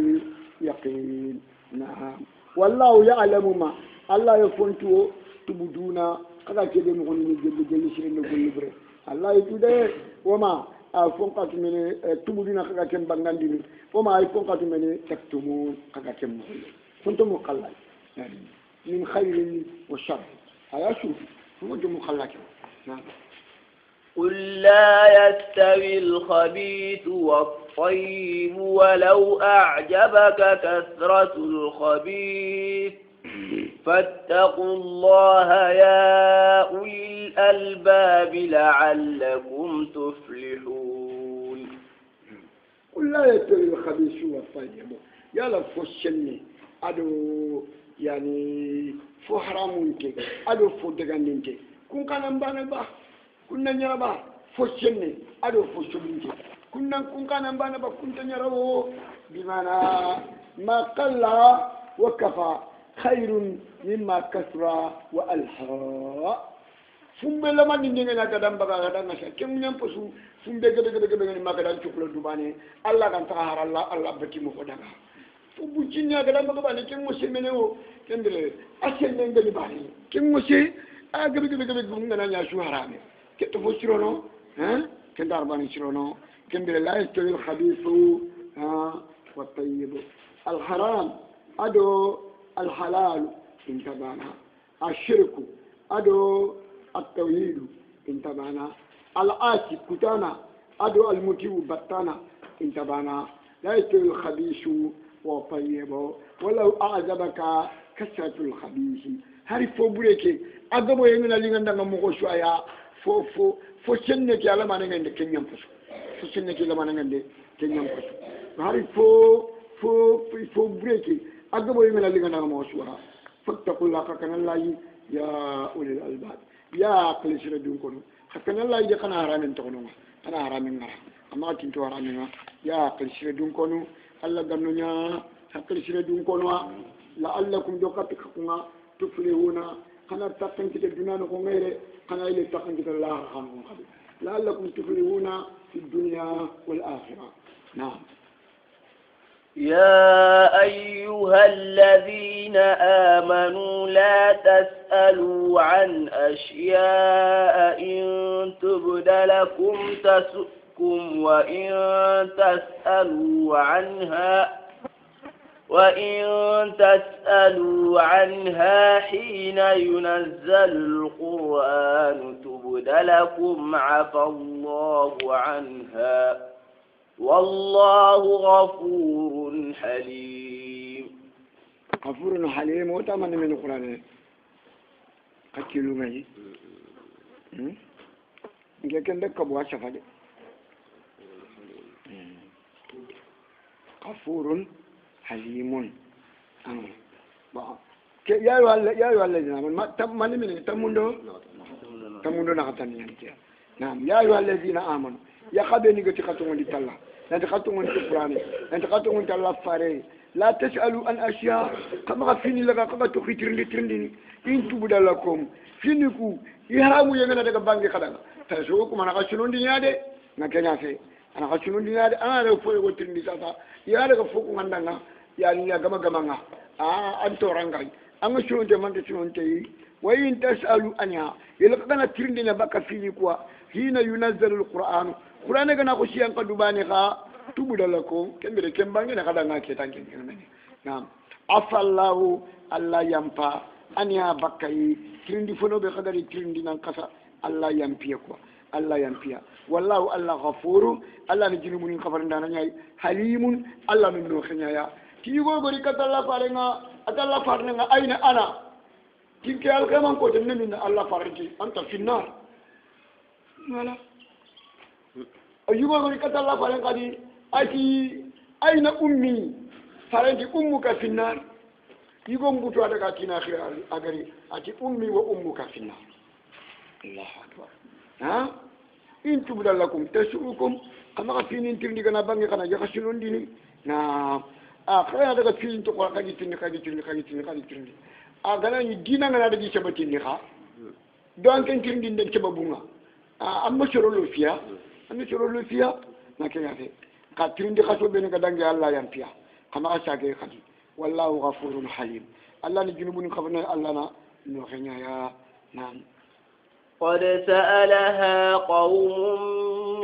اليقين نعم والله يعلم ما الله يفنتو تبدونا كذا كده نقول نجيب جيشين نقول نبره الله يتودي وما فنقات من تبودنا كاكم بانغانديني وما فنقات من تكتمون كاكم كنتم مقلل يعني من خير وشر هيا شوف كنتم مقلل قل لا يستوي الخبيث والطيب ولو أعجبك كثرة الخبيث فاتقوا الله يا أولي الألباب لعلكم تفلحون قل لا يستوي الخبيث والطيب يا لفوشني أدو يعني فو حرامونك أدو فو دغانينك كون كان مبانا با كنا نيربا فوشني أدو فوشنينك كنا كون كان مبانا با كنت نيرو بمعنى ما قل وكفى خير مما كثر وألحى فمبه لما نينغنا غدام بغا غدام نشا كم نيام بسو فمبه غدغ ما غدام تشوكلو دوباني الله كان تخار الله بتي مو خدغا فبو جينيا غدام بغا باني كم موسي منيو كندل اسين نغلي باني كم موسي غدغ ngana nya shu harame ketto fo cirono hein kendar bani cirono kembele la yastawi al-khabith wa at-tayyib al-haram ado الحلال انتبانا الشرك أدو التوحيد انتبانا الآسي كتانا أدو المتيو بطانا انتبانا لا يستوي الخبيث والطيب ولو أعجبك كثرة الخبيث هاري فو بريكي أغبو يمنا لغندا مغو شوية فو سنك يالا ما نغند كنيام فسو فو سنك يالا ما نغند كنيام فسو هاري فو بريكي أقبل من اللي كنا موسوعة فاتقوا الله كنا الله يا أولي الألباب يا أقل سردون كنو كنا الله يجي كنا هرامين تكونوا كنا هرامين نرا أما تنتو هرامين يا أقل سردون كنو الله جنونا أقل سردون كنو لعلكم دوكاتكم تفلحون كنا تكن كده الدنيا نقومير كنا إلى تكن كده الله خانون خبي لعلكم تفلحون في الدنيا والآخرة نعم يا أيها الذين آمنوا لا تسألوا عن أشياء إن تبد لكم تسؤكم وإن تسألوا عنها حين ينزل القرآن تبد لكم عفى الله عنها والله غفور حليم غفور حليم وتمنى من القرآن قتلوا معي لكن لك أبوها شفاء غفور حليم يا أيها الذين آمنوا تمنى من تمندو نغتني نعم يا أيها الذين آمنوا يا خبيني قلت خطوة لله أنت خطوة القرآن أنت خطوة الله فاري لا تسألوا عن أشياء كما فيني لك كما تخي ترندي إن تبدا لكم فينكو يهامو يغنى دك بانجي خدنا تسوكم أنا خشنون دنيا دي نكنا في أنا خشنون دنيا دي أنا لو فوق ترندي ساتا يا لك فوق عندنا يعني يا جما أنت رانغاي أنا شلون تمان تشلون تي وإن تسألوا عنها يلقنا ترندي نبكى فيني كوا حين ينزل القرآن القرآن كنا خشيان قدوباني خا تبدا لكم كم بده كم بانجي نخدنا كيتان كنا نعم عفى الله الله ينفع أنيا بكاي ترندي فنو بقدر ترندي نانكسا الله ينفع كوا الله ينفع والله الله غفور الله نجيني من خبر دانا نياي حليم الله من نوخنيا يا كيغو غري كتالله فارنا اتالله فارنا أين أنا كيف الكلام كو تنين الله فارجي أنت في النار ولا أيوة غري كتالله فارنا قدي أتي أين أمي فارجي أمك في النار يقوم بتوع دكاتين آخر أجري أتي أمي وأمك في النار الله أكبر ها إن تبدأ لكم تسؤكم كما قفين ترندي كنا بانجي كنا يخشلون ديني نعم خير هذا كفين تقول كذي ترندي أغنى يدينا غنا دقي شبتين لها دوان كن ترندي ندك شبابونا أما شرولو فيها نكين هذا كترندي خشوا بين كدانجي الله ينفيا كما أشاكي خدي والله غفور حليم الله نجنبون خبرنا الله نوخنا يا نعم قد سألها قوم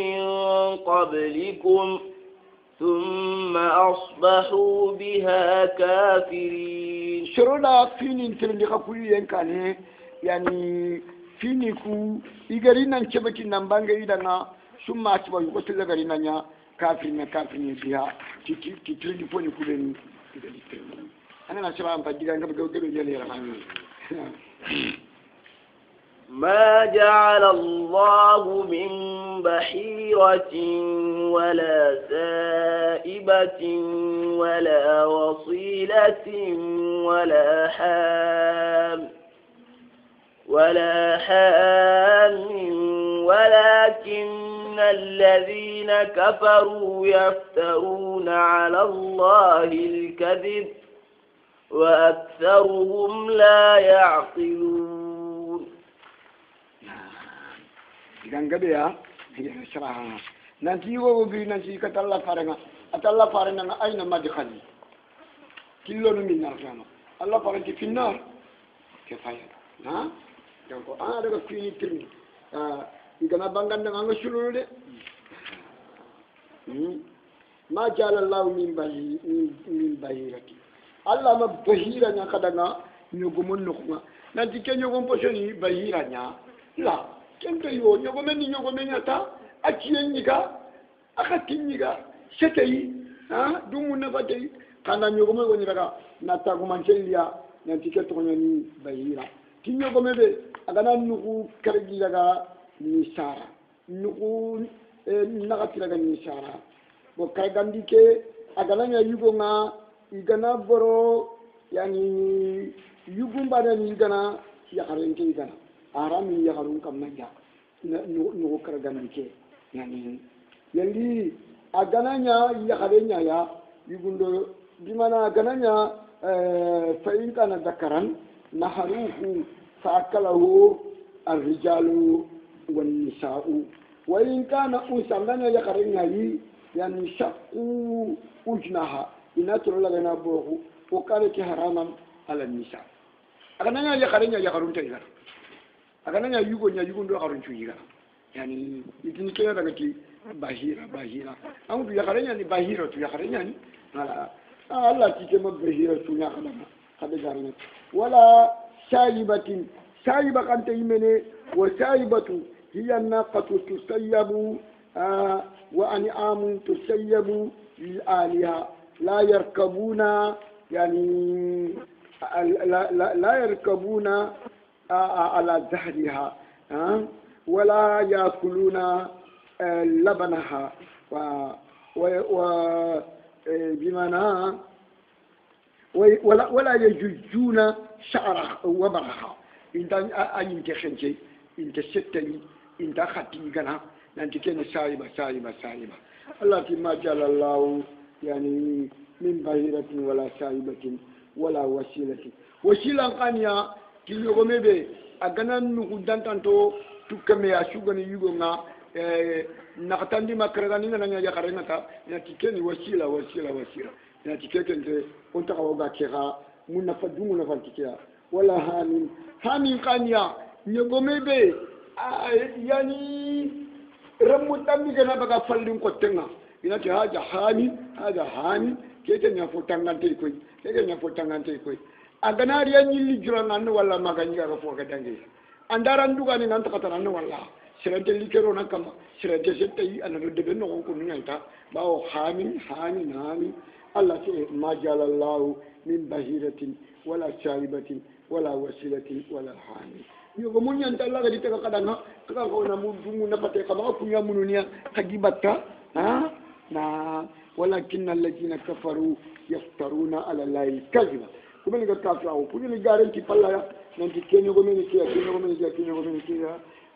من قبلكم ثم أصبحوا بها كافرين. شرودا فيني ترندي كقولي ينكانه يعني فيني كو يجرينا نشبكي نبانغ إيدنا ثم أصبحوا يقتل لغرينا كافرين بها تترندي فوني كولين. أنا نسمع بديك أنك بقول جليل ما جعل الله من بحيرة ولا سائبة ولا وصيلة ولا حام ولكن الذين كفروا يفترون على الله الكذب وأكثرهم لا يعقلون. gangade ya shara nanti wo bi nanti katalla faranga ayna madkhali killo no min narfama Allah faranti finnar ke faya ha donc daga fini tirni igana banganda nga shululu de ma jala Allah min bahirati Allah ma bahira nya kadanga nyogomon nokuma nanti ke nyogom posoni bahira nya la kento yo nyogomeni ata akiyenyiga akatinyiga setei dumu na fatei kana nyogome woni daga nata gumanchelia nanti ke to nyani bahira tinyogome be agana nuku kargi daga ni sara nuku nagati daga ni sara bo kargandi ke agana nya yugo nga igana boro yani yugumba ni igana ya karenti igana arami ya harun kam nanja no kargandi ke yani yandi agananya ya harenya ya yugundo bimana agananya fa in kana zakaran naharuhu fa akalahu ar-rijalu wan nisa'u wa in kana usamanya ya harenya yi yani shaqu ujnaha inatro la gana bohu o kare ki haraman ala nisa agananya ya harenya ya harun tayar agananya yugundo harun chuyiga yani itini kera daga ki bahira amu ya harenya ni bahira tu ya harenya ni ala Allah ti ke bahira tu ya kada garne wala shaibatin shaiba kan ta yimene wa shaibatu hiya naqatu tusayyabu wa an'amun tusayyabu lil aliha la yarkabuna yani la yarkabuna على ظهرها ولا يأكلون لبنها بمعنى ولا يججون شعرها وبرها إنت أنت خنجي إنت ستلي إنت خطيغنا أنت كنا سايبة التي ما جعل الله يعني من بهيرة ولا سايبة ولا وسيلة قانية kilogomebe agana nugu dantanto tukame ya shugani yugo nga nakatandi makaragani na nya yakare ngata na tikeni wasila na tikeke nte onta kawoga kera munna fadungu na fantikia wala hamin kanya nyogomebe yani ramutami gana baga fallin kotenga inati haja hamin keke nya fotangante koy aganari ya nyilli jurangan wala maganya ga fo ga dangi andaran duga ni nan takata nan wala sirante likero na kama sirante sette ana do de no ko nyanta bawo hamin Allah ce ma jalallahu min bahiratin wala sharibatin wala wasilatin wala hamin yogo mun nyanta Allah ga ditaka kadanga kaka ko na mu na pate kama ko nya mununya kagibatta na walakin alladhina kafaru yaftaruna ala allahi kadhiba kuma ni ga kafira ko ni garanti palla ya nanti kenyo go meni kiya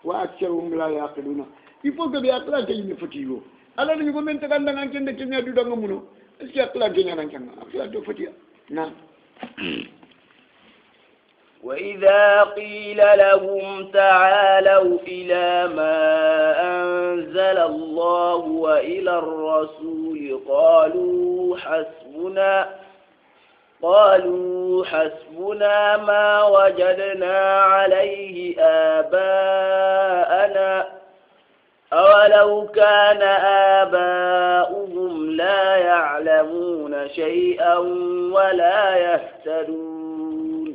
wa aktharuhum la yaqiluna il faut que bi akla ke yimi fotiyo ala ni go men ta ganda ngan kende kenya du danga muno est ce que akla ke nyana kan akla do fotiya na وإذا قيل لهم تعالوا إلى ما أنزل الله وإلى الرسول قالوا حسبنا ما وجدنا عليه آباءنا أولو كان آباؤهم لا يعلمون شيئا ولا يهتدون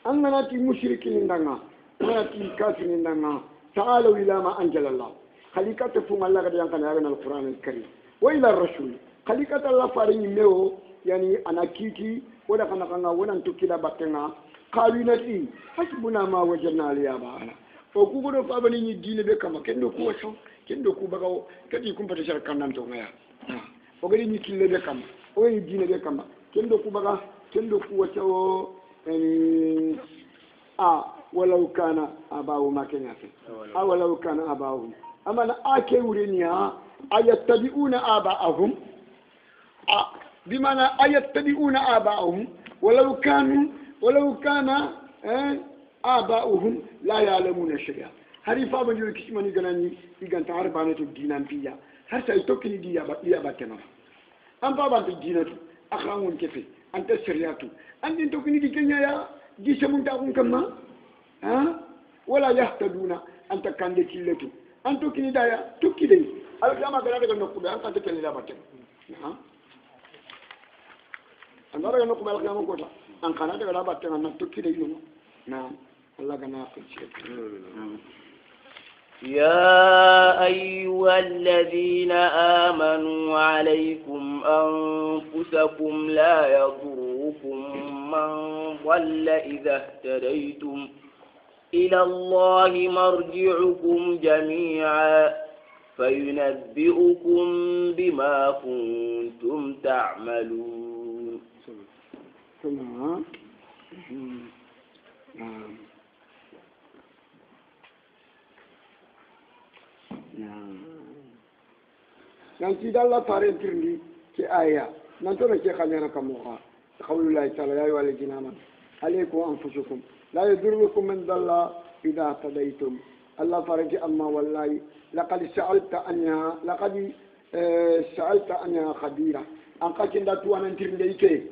أننا تي مشركين لنا أننا تي كافرين لنا تعالوا إلى ما أنزل الله خليقة فهم الله قد ينقل هذا القرآن الكريم وإلى الرسول خليقة الله فارين ميو يعني أنا كيكي ولا كنا وننتو كلا باتنا قالوا نتي حسبنا ما وجدنا عليه آباءنا وكوكو فابني الدين بكما كندو كوشو كندو كوباو كدي كم بتشار كنان توميا وغادي نكيل بكما وين الدين بكما كندو كوباga كندو كوشو يعني ولو كان أباهم ما كان يفعل ولو كان أباهم أما أنا أكيورينيا أيتبعون آباءهم بمعنى أيتبعون آباءهم ولو كان آباؤهم لا يعلمون شيئا هذه فابن يقول كسماني قلاني يقول تعرفانة الدينان فيها هل سيتوكني دي يابتنا أم بابا الدينة أخرامون كيفي أنت السرياتو أنت توكني دي كنيا يا دي سمون تاكم كما ولا يهتدون أنت كان دي كيلتو أنت توكني دايا توكي دي الكلام قلنا لك نقول أنت تكلي لابتنا أنا رأينا نقول الكلام قلنا أن كان هذا لابتنا نتوكي دي نعم الله كنا يا أيها الذين آمنوا عليكم أنفسكم لا يضركم من ضل إذا اهتديتم إلى الله مرجعكم جميعا فينبئكم بما كنتم تعملون nanti dalla fare tirni ke aya nanto ke khanyana kamoha qawlullahi ta'ala ya ayyuhal ladina amanu alaykum anfusukum la yadurrukum man dalla idha tadaytum Allah faraki amma wallahi laqad sa'alta anha khabira an qakin da tuwana tirni ke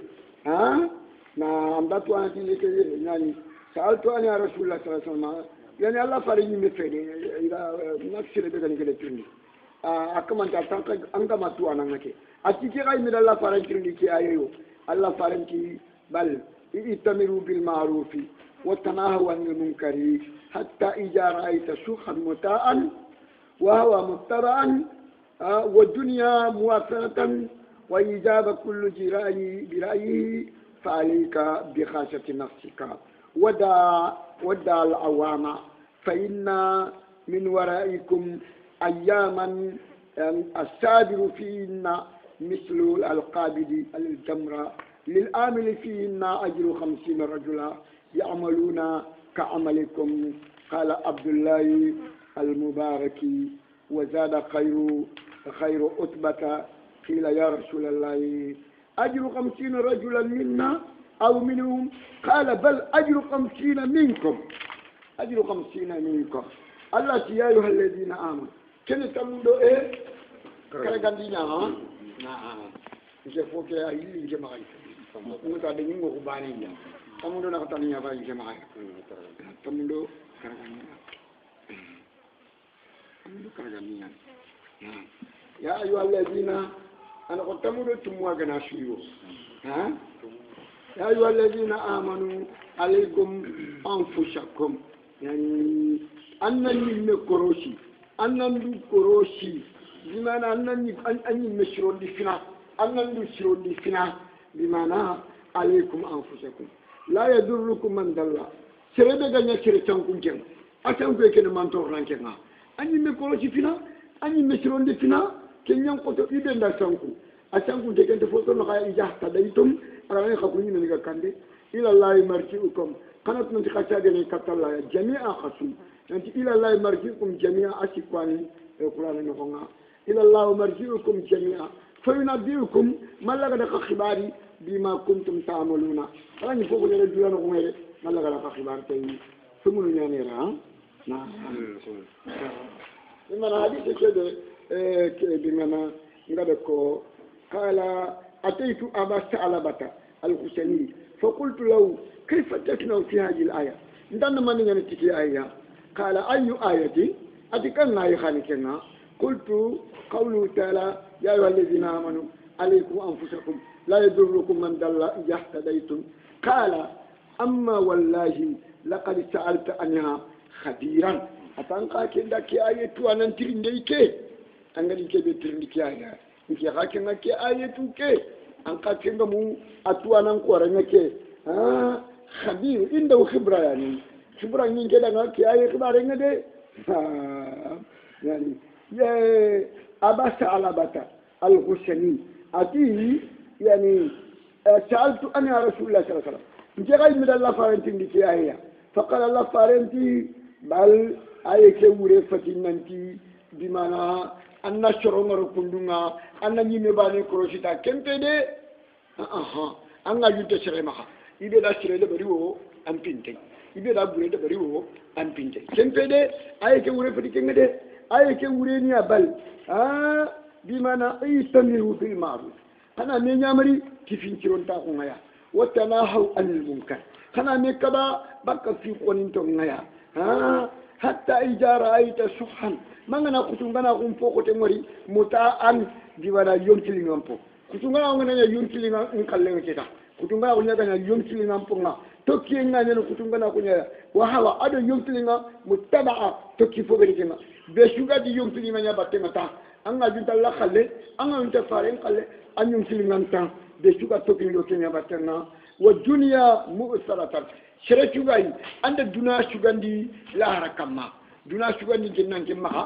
na am da tuwana tirni ke yani sa'altu anha rasulullah sallallahu alaihi wasallam yani Allah faraki me fede ida nafsire be gani ke tirni akaman ta tanka an gama tuwa nan nake a cikin ai mi Allah faranki ne ke ayoyo Allah faranki bal itamiru bil ma'ruf wa tanahaw anil munkari hatta idza ra'aita sukhan muta'an wa huwa muttara'an wa dunya muwafanatan wa ijaba kullu jira'i bi ra'yi fa alayka bi khashati nafsika wada al awama fa inna min wara'ikum أياما السابر فيهن مثل القابض الجمرة للآمل فيهن أجر 50 رجلا يعملون كعملكم قال عبد الله المبارك وزاد خير أتبة قيل يا رسول الله أجر 50 رجلا منا أو منهم قال بل أجر 50 منكم أجر 50 منكم الله يا أيها الذين آمنوا كن تمدو كرغاندينا نعم je foke ay li jamaay mu ta dañu ngo bani ya tamundo na tan ya bay jamaay tamundo karagania ya ayu alladina ana ko tamudo tumwa gana shuyo ya ayu alladina amanu alaykum anfusakum yani annani mekoroshi annandu koroshi bimana annani anni meshrondi fina annandu shirondi fina bimana alaykum anfusakum la yadurrukum man dalla serebe ganya sere tankun ken atan ko ken man to rankenga anni mekoroshi fina anni meshrondi fina kenyan ko to ibe nda sanku asanku de ken to foto no kaya ijahta daytum arane khakuni ni ga kande ila allahi marji'ukum kanat nanti khasade ni katalla jami'a khasum nanti ila allahi marji'ukum jami'a asikwani القرآن نقولنا إلى الله مرجعكم جميعا فينبئكم ما لقد خباري بما كنتم تعملون فلان يفوق لنا نقول ما لقد خبار تاني ثم نيانيرا نعم لما هذه كده بمعنى نقدر قال أتيت أبا ثعلبة الخشني فقلت له كيف تكنوا في هذه الآية عندنا من ينتهي آية قال أي آية أتكلم آية خالقنا قلت قوله تعالى يا أيها الذين آمنوا عليكم أنفسكم لا يضركم من ضل إذا اهتديتم قال أما والله لقد سألت عنها خبيرا أتنقى كندا كي آية وانا ترندي كي أنغني كي بترندي كي آية نكي خاكنا كي آية كي أنقى كندا مو أتوانا نقورنا كي خبير عنده خبرة يعني خبرة من كده كي آية خبرنا دي يعني يا أبا ثعلبة الخشني أتي يعني سألت أنا يا رسول الله صلى الله عليه وسلم نجي غير من الله فارنتين دي آية فقال الله فارنتي بل آية كوري فتننتي بمعنى أن نشرون ركندنا أن نيمباني كروشيتا كم تدي أن نجد سرمها إذا سرد بريو أم بنتي إذا بريد بريو أم بنتي كم تدي آية كوري فتنة آية كوري نيا بل بمعنى يستمروا في المعروف أنا من يامري كيف ينتظرون تاعهم وتناهوا عن المنكر أنا من كذا بقى في قوانين تونغيا حتى إذا رأيت سبحا ما أنا كتونا قوم فوق تمري متاعن بمعنى يوم تلين أمبو كتونا قوم يوم تلين نكلم كذا كتونا قوم يوم تلين أمبونا توكي نعاني كتونا قوم وهذا هذا يوم تلين متبعة توكي فوق كذا بشوكا دي يوم تلين يا باتمتا أنا جنت الله خلّي أنا جنت فارين خلّي أنا يوم تلين أنت بشوكا توكي لوكي يا باتنا والدنيا مؤثرة شرع شوكاي عند الدنيا شوكاندي لا ركما دنيا شوكاندي جنان كمها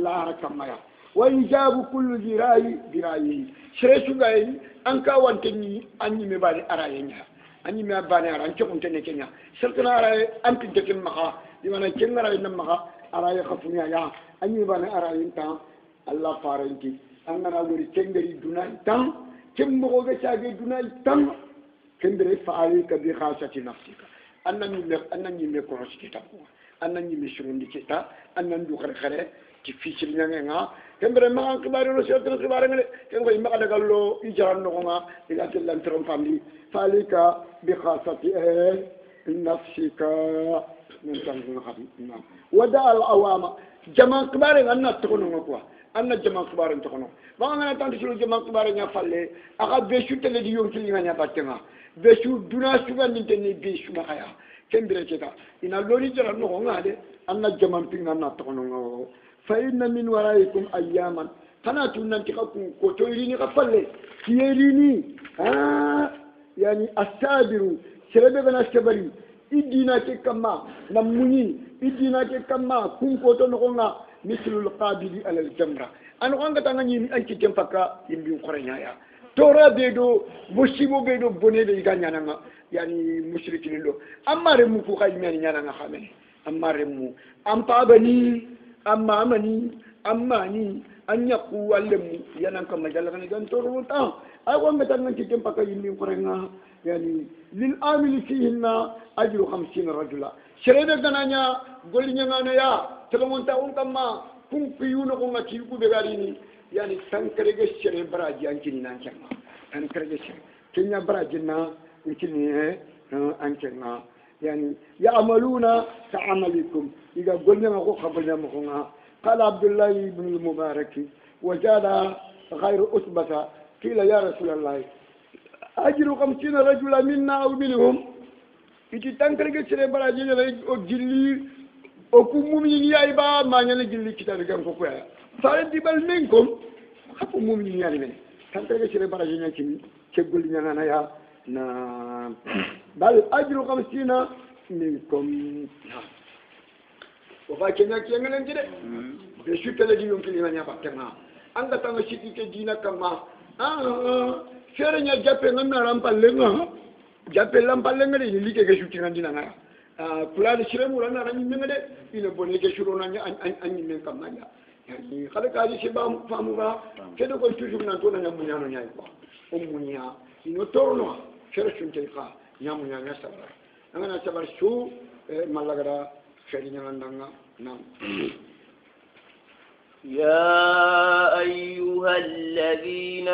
لا ركما يا وإنجاب كل ذراعي ذراعي شرع شوكاي أنك وانتني أني مبالي أراينها أني مبالي أراين شو كنت نكينيا شرطنا أراي أنت تكمها لمن كنا أراين نمها أراي خفنيا يا أني مبالي أراين تا الله فارنتي أنا أقول كندري دنيا تام كم بقول شاكي دنيا تام كندري فعليك بخاصة نفسك أنني مكروش كتابه أنني مشرون كتا أنني دخل خير كفيش لنا كندري ما كبار الرسول كبار كندري ما قد قالوا إجرام نقونا إذا كلام ترون فاملي فعليك بخاصة نفسك من تنظر خبيثنا ودع الأوامر جماعة كبار أن تكونوا مقوى أن جماعة كبار تكونوا ما أنا تانتشلو جماعة كبار يفعله أخذ بيشوت الذي يوم تلين يباتنا بيشو دنا شوغا نتني بيشو مخايا كم بريكتا إن اللوري جرى نغونا هذا أن الجمال فينا نتقنون فإن من ورائكم أياما كنا تنتقكم كتويريني قفلة كيريني يعني السابر سربنا السبري إدينا كما نموني إدينا كما كن كتو نغونا مثل القابل على الجمرة أنا وانك تنغني أنت تنفكا يمبيو قرنيا تورا بيدو مصيبو بيدو بني دي غانيانا يعني مشركين لو اما رمو فو خاي مين نانا خامني اما رمو ام بابني اما مني اما ني ان يقوا لم ينان كما جلغني كان تورو تا اي وان متان نتي تم باكا يمي قرنا يعني للعامل فيهن اجر 50 رجلا شريدا غنانيا غولي نانا يا تلمون تا اون كما كون فيونو كو نتي كو بغاريني يعني سانكريغا شري براجي انكيني نانكما سانكريغا شري كينيا براجي نا انكيني انكنا يعني يعملون كعملكم اذا قلنا ما خبرنا مخنا قال عبد الله بن المبارك وجاد غير أثبت قيل يا رسول الله أجر 50 رجلا منا أو منهم إذا تنكرك شري براجي جلي أكون مؤمنين يا إبا ما ينال جلي كتاب كم كوكويا فارد بل منكم خفوا مؤمنين يا لمن تنكرك شري براجي نكمي كقول لنا أنا يا نعم بل أجر 50 منكم وفاكنا كيانا نجد بشوك الذي يمكن أن يبقى أنت تمشيك كدينا كما فيرنا جابنا نرامبالنا جابنا نرامبالنا اللي كيشوك عندنا كلا نشرم ولا نراني منه إلى بني كيشورونا أني من كما يعني خلك هذه شباب فامورا كده كل شيء نانتونا نمونيا نيايبا أمونيا إنه تورنا شرشون تلقى نمونيا نسبر أنا نسبر شو مالغرا شرينا عندنا نعم يا أيها الذين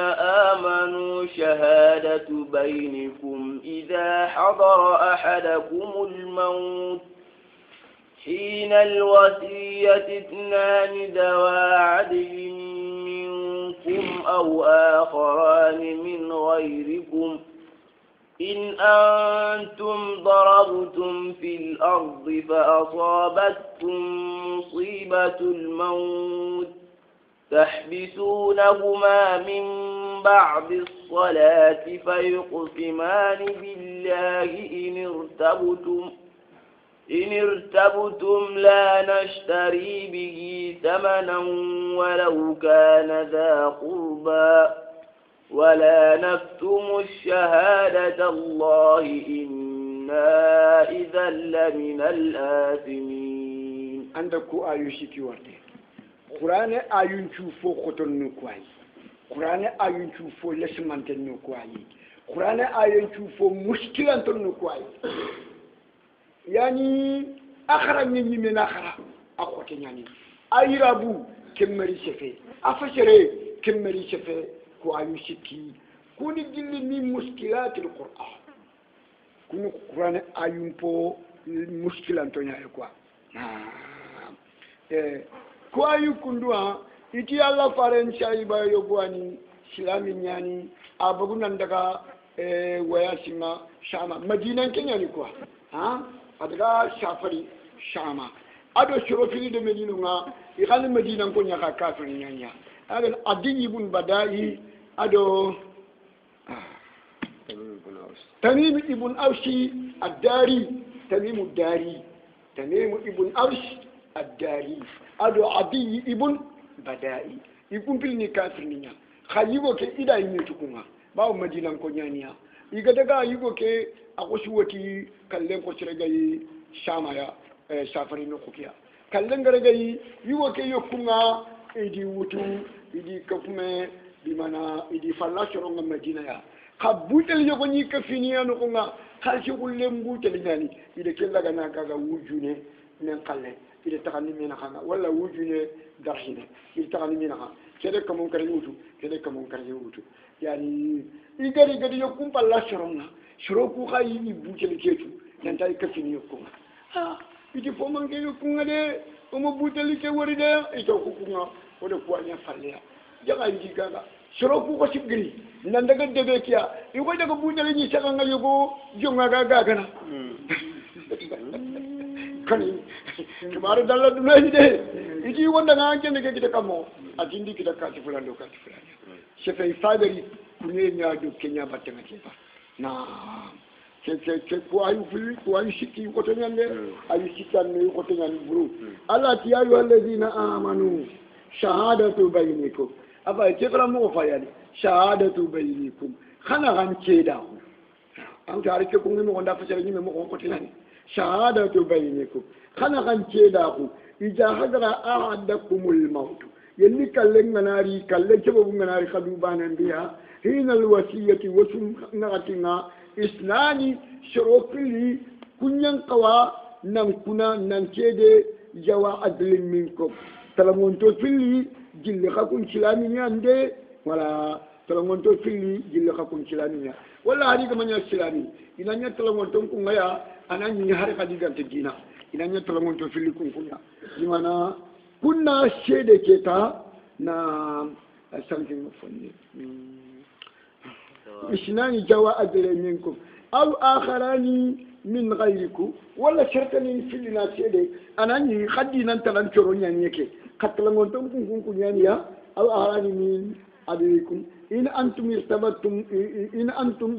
آمنوا شهادة بينكم إذا حضر أحدكم الموت حين الوصية اثنان ذوى عدل منكم أو آخران من غيركم إن أنتم ضربتم في الأرض فأصابتكم مصيبة الموت تحبسونهما من بعد الصلاة فيقسمان بالله إن ارتبتم لا نشتري به ثمنا ولو كان ذا قربى ولا نكتم الشهادة الله إنا إذا لمن الآثمين. عندك آيوشيكي ورده قرآن آيون شوفو خطن نكواي قرآن آيون شوفو لسمانتن نكواي قرآن آيون شوفو مشكلة نكواي يعني أخرى نيني من أخرى أخوتي يعني أي رابو كمري شفي أفشري كمري شفي كو آيوشيكي كوني جلي من مشكلات القرآن كوني قرآن آيون بو مشكلة نكواي ko ayu kundua iti Allah faren shaiba yogwani silami nyani abagunan daga waya sima shama madinan kenya ni kwa ha adaga shafari shama ado shirofili de medina nga ikan madinan ko nyaka kafir nyanya agan adin ibn badai ado tamim ibn awshi ad-dari tamim ad-dari tamim ibn awshi الداري أدو عدي ابن بدائي يكون بلني كافر نيا خليبو كي إدا يميتكونا باو مدينة كونيانيا يقدقا يقو كي أقوشوتي كاللين قشرقاي شامايا شافري نقوكيا كاللين غرقاي يقو كي يقونا إدي وطو إدي كفمي بمانا إدي فلاشرون مدينة يا خبوتل يقوني كفينيا نقونا خالشي قلن بوتل ناني إدي كلا غنا كاغا وجوني ننقلن إذا تغني منها خنا ولا وجود درحنا إذا تغني منها كذا كمون كريوتو كذا كمون كريوتو يعني إذا يكون بالله شرنا شروكو خاي يبوجل كيتو ننتهي كفيني يكون إذا فمن كي يكون هذا وما بوجل كوريدا إذا كوكونا وده كوانيا فليا jangan jika شروكو كسبغري نندك دبكيا يقول لك بوجل نيشان يبو جونغا غاغا kani kemarin dalam dunia ini deh ini wanda ngajen deh kita kamu atindi kita kasih fulan seperti fadri punya do Kenya batang kita nah kuayu siki kotonya deh ayu sikan nih kotonya buru Allah tiayu alladzina amanu syahadatu bainikum apa itu kalau mau fayali syahadatu bainikum khana kan cedahu ang cari ke kungi mo nda fasari ni mo kotonya شهادة بينكم خنا كنتيداكو إذا حضر أحدكم الموت يلي كلن مناري كلن شباب مناري خدوبانا بها حين الوصية وسم نغتنا إثنان شروط لي كنين قوا نمكنا ننتيدي جوا عدل منكم تلمونتو فيلي جل خاكم شلامي عندي ولا تلمونتو فيلي جل خاكم شلامي ولا هذه كمان شلامي إذا نتلمونتو كونغايا anani hari kadigan tegina inanya tolongon to fili kunkunya dimana kunna shede keta na something funny isnani jawa adre minkum aw akharani min ghayrikum wala shartani filina shede anani khadinan talan choronya nyeke katlangon to kunkunya ya aw akharani min adrikum in antum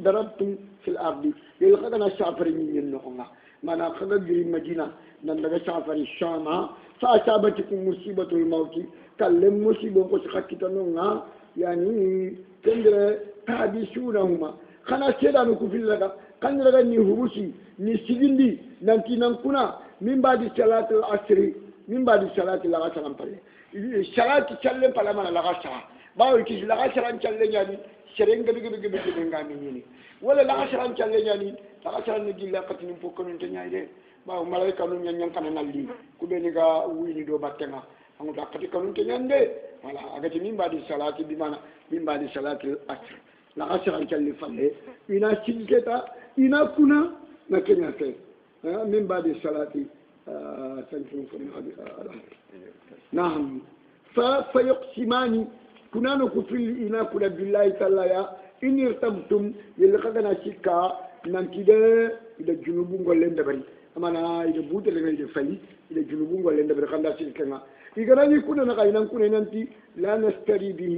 darabtum fil ardi yelqadana shafari min nokha mana khaga giri madina nan daga shafari shama fa asabatikum musibatul maut kallem musibo ko khakita nonga yani tendre tabishunahuma khana sedanu ku fillaga kan daga ni hurusi ni sigindi nanti nan kuna min badi salatul asri min badi salatul asr pale salati challe pala mana la gasha bawo ki la gasharan challe nyani serenga bigi ngami ni wala la gasharan challe nyani la gasharan ni dilla katini pokon tanya ide bawo malaika no nyang kana nalli ku be ni ga wini do battenga amu da kati kanun tanya nde wala agati min badi salati bi mana min badi salatul asr la gasharan challe falle ina sigeta ina kuna na kenya fe min ba'di salati نعم فيقسمان كنا نكفر إنا كنا بالله تعالى إن ارتبتم يلقنا شكا نانكيدا إلى جنوبون غولين دبري أما أنا إلى بوت لنا إلى فلي إلى جنوبون غولين دبري خلنا شكنا إذا يكون نقاينا كنا ننتي لا نشتري به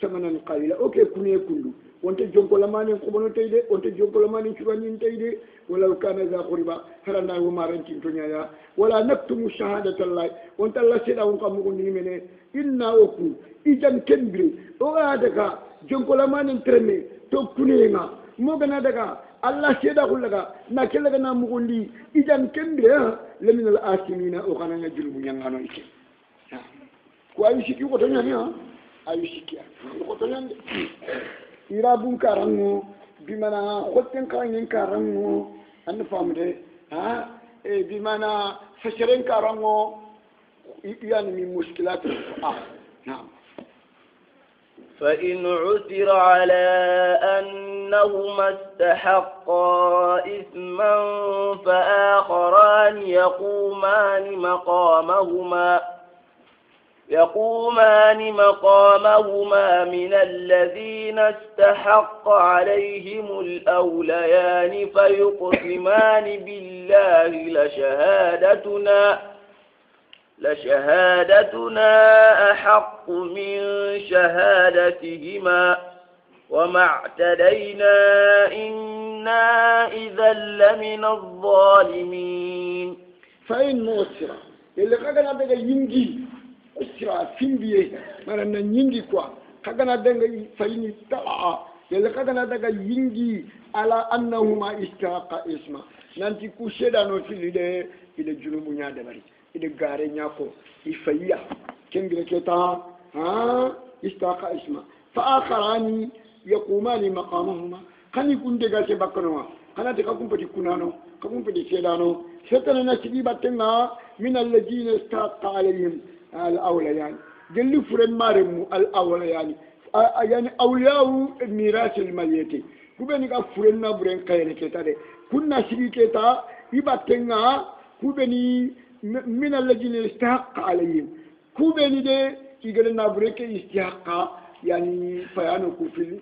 ثمنا قليلا أوكي كنا كله وانت جونكو لمانين قبلو تيدي وانت جونكو لمانين شوانين تيدي ولو كان ذا قربا هلنا وما رنتين تنيا ولا نكتم شهادة الله وانت الله سيدا ونقا مغني منه إنا وكو إذن كنبري وغادكا جونكو لمانين ترمي تو كنينا موغنا دكا الله سيدا قلقا ناكلغا نامغني إذن كنبري لمن الآسمين وغانا نجلب ينغانو إكي كو أيشيكي وقتنيا أيشيكي وقتنيا irabun karango bimana khotten kangin karango an famde bimana fasheren karango yani min mushkilat نعم فإن عثر على أنهما استحقا إثما فآخران يقومان مقامهما من الذين استحق عليهم الأوليان فيقسمان بالله لشهادتنا أحق من شهادتهما وما اعتدينا إنا إذا لمن الظالمين فإن مؤثر اللي قاقنا بقى ينجي أسرع فيمبيه مانا نينجي كوا قاقنا بقى فإن طلع اللي قاقنا بقى ينجي على أنهما استحقا اسما نانتي كوشيدانو في إلى جنوب نيادبري إلى غاري نياكو يفيا كنجل كتا استحقا اسما فآخران يقومان مقامهما خاني يكون دغا سي بكنوا خانا تكاكم بدي كونانو كاكم بدي سيدانو ستنا نسبي باتنا من الذين استحق عليهم الاوليان جل فرن مارم الاوليان يعني اولياء ميراث الماليتي كوبني كا فرن نابرن خير كتا دي كنا سبي كتا يباتنا كوبني من الذين استحق عليهم كوبني دي يغل نابرن استحق يعني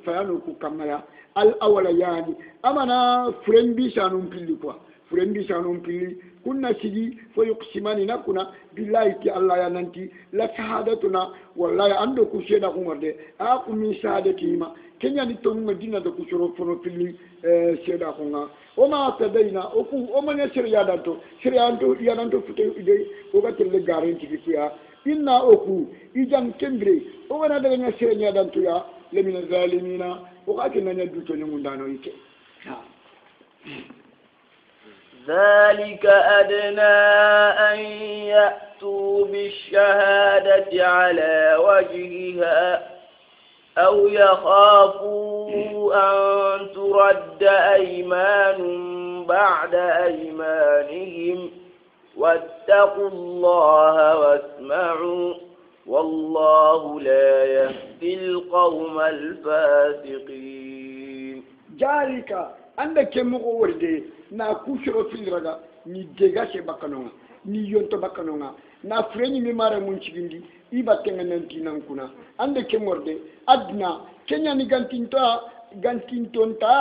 فيانوكو كمالا الأوليان أمانا فرن بيشانون بيلي كوا فرن بيشانون بيلي كنا سيدي فيقسماني نكونا بالله كي الله يننتي لا شهادتنا والله عندكو شهادة عمر دي أكو من شهادتهما كنيا نتوم مدينة دكو شروف فنو بيلي شهادة عمر وما أتدينا وما نشر يادانتو فتو إدي وقت اللي غارين تكي إنا أكو إذن كمبري وأنا دعنا سيرني دانتويا لمن الظالمين وقاتنا ندوتو نموندانو إيكي ذلك أدنى أن يأتوا بالشهادة على وجهها أو يخافوا أن ترد أيمان بعد أيمانهم واتقوا الله واسمعوا والله لا يهدي القوم الفاسقين ذلك عندك مغوردي نا كوشرو في الرجا ني دغاشي بكانونا ني يونتو بكانونا نا فريني مي مارا مونشيغندي يبا تنغننتي نانكونا عندك مغوردي ادنا كينيا ني غانتينتونتا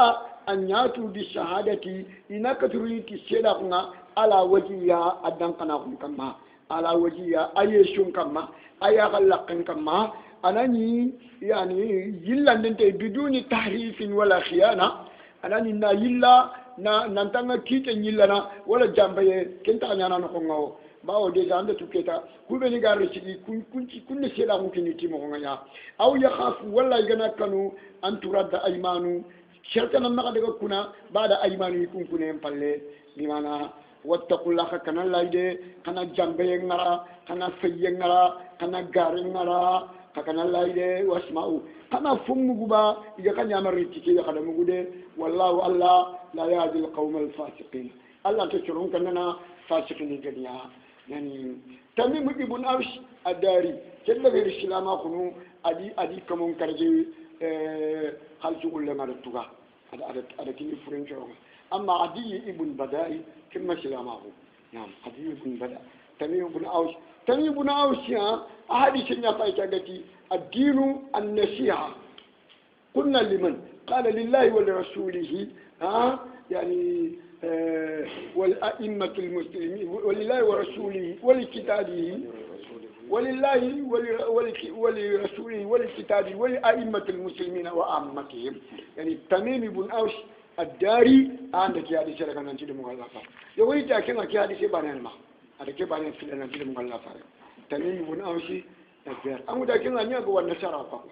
anyatu di shahadati inakatuliti seda kunga ala wajiya adan kana kun kama ala wajiya ayeshun kama ayagalaqan kama anani yani yilla nente biduni tahrifin wala khiyana anani na yilla na nantanga kite yilla wala jambaye kenta nyana no ngawo bawo deja ande tuketa kubeni garre sigi kunni seda mun kiniti mo ngaya aw yakhafu wala gana kanu an turadda aymanu شرطنا نقدر كنا بعد أيمان يكون كنا ينبلي بمعنى واتقوا الله كنا لايدة كنا جنبي نرا كنا في نرا كنا غاري نرا كنا لايدة واسمعوا كنا فم مغبا إذا كان يامر رتكي يخدم مغودة والله الله لا يهدي القوم الفاسقين الله تشرون كنا فاسقين الدنيا يعني تميم ابن أوس الداري جل غير الإسلام أخنو أدي كمون كرجي خالص كل ما رتوغا ada kini furen joro أما عدي ابن بدائي كما سلامه نعم عدي ابن بدائي تميم بن أوس تميم بن أوس يا أحاديث يفايتك الدين النصيحة قلنا لمن قال لله ولرسوله يعني والأئمة المسلمين ولله ورسوله ولكتابه ولله ولرسوله ولكتابه ولأئمة المسلمين وأئمتهم يعني تميم بن أوس الداري عندك يا هذه شركة نجيل مغلفة يقول تأكلنا كي هذه سبانة ما هذا كي بانة في نجيل مغلفة تميم بن أوس الداري أمو تأكلنا نيا قوة النشارة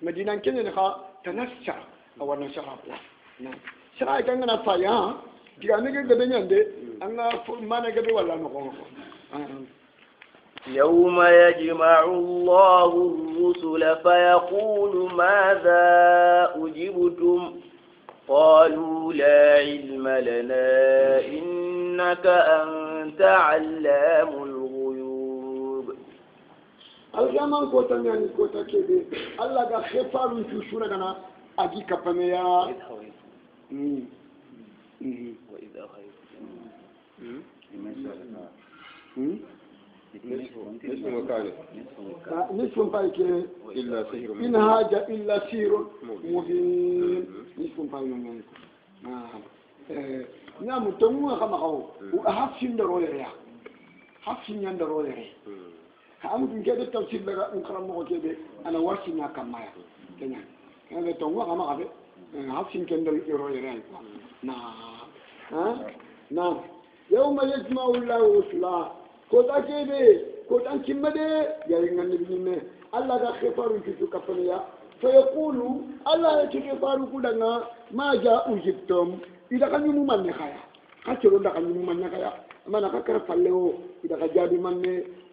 مدينة كنا نخا تنشر أو النشارة نعم شرائع كنا فيا جانا كده عندي أنا ما نقدر ولا نقول يوم يجمع الله الرسل فيقول ماذا أجبتم قالوا لا علم لنا إنك أنت علام الغيوب الزمان كوتا يعني كوتا كده الله قال خفار في شورا كنا أجي كفميا وإذا خير نصف بايك إلا سحر إن هذا إلا سير مبين نصف بايك نعم تمو خمقه وأحسن درولة حسن يندرولة هم كده التفسير بقى نقرأ كده أنا ورثنا كمايا كنا هذا تمو خمقه حسن كندرولة نعم يوم يجمع الله رسله كوتا كده كوتا كمده يعني النبي نه الله ده خفارون في كفنيا فيقول الله يتخفارون كلنا ما جاء أجبتم إذا كان يوم من نخايا كشرون ده كان يوم من نخايا ما نكر فلهو إذا كجاب من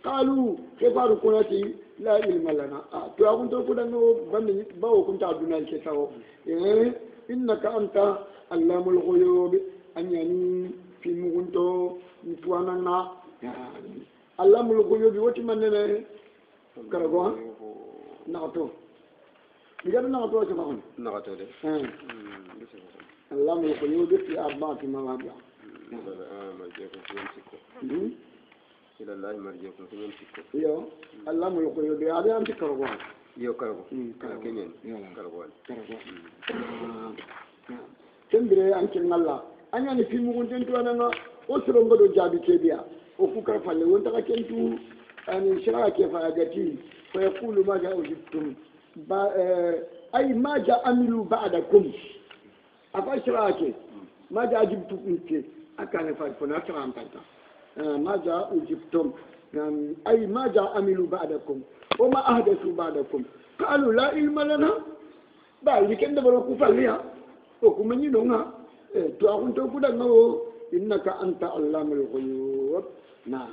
قالوا خفارون كناتي لا علم لنا تو أكون تو كلنا بني باو كنت أدنى الكساو إنك أنت علام الغيوب أن يعني في مغنتو نتوانا علام الغيوب وتمنى كرغوا نعطو بجد نعطو كمان نعطو ده علام الغيوب في أربعة مواضع إلى الله مرجعكم في يمسكوا يو علام الغيوب هذا أنت كرغوا يو كرغوا كرغين كرغوا تندري أنك الله أنا في مغنتو أنا أسرع بدو جابي كبيا وفكر فلي وانت كنتو أن شرع كيف أجتي فيقول ما جاء أجبتم أي ما جاء عملوا بعدكم أفشرعك ما جاء أجبتم أنت أكان فايفنا شرع أنت ما جاء أجبتم أي ما جاء عملوا بعدكم وما أحدثوا بعدكم قالوا لا علم لنا بعد كنت بروكو فليا وكم ينونا تأخذ تقول إنك أنت علام الغيوب نعم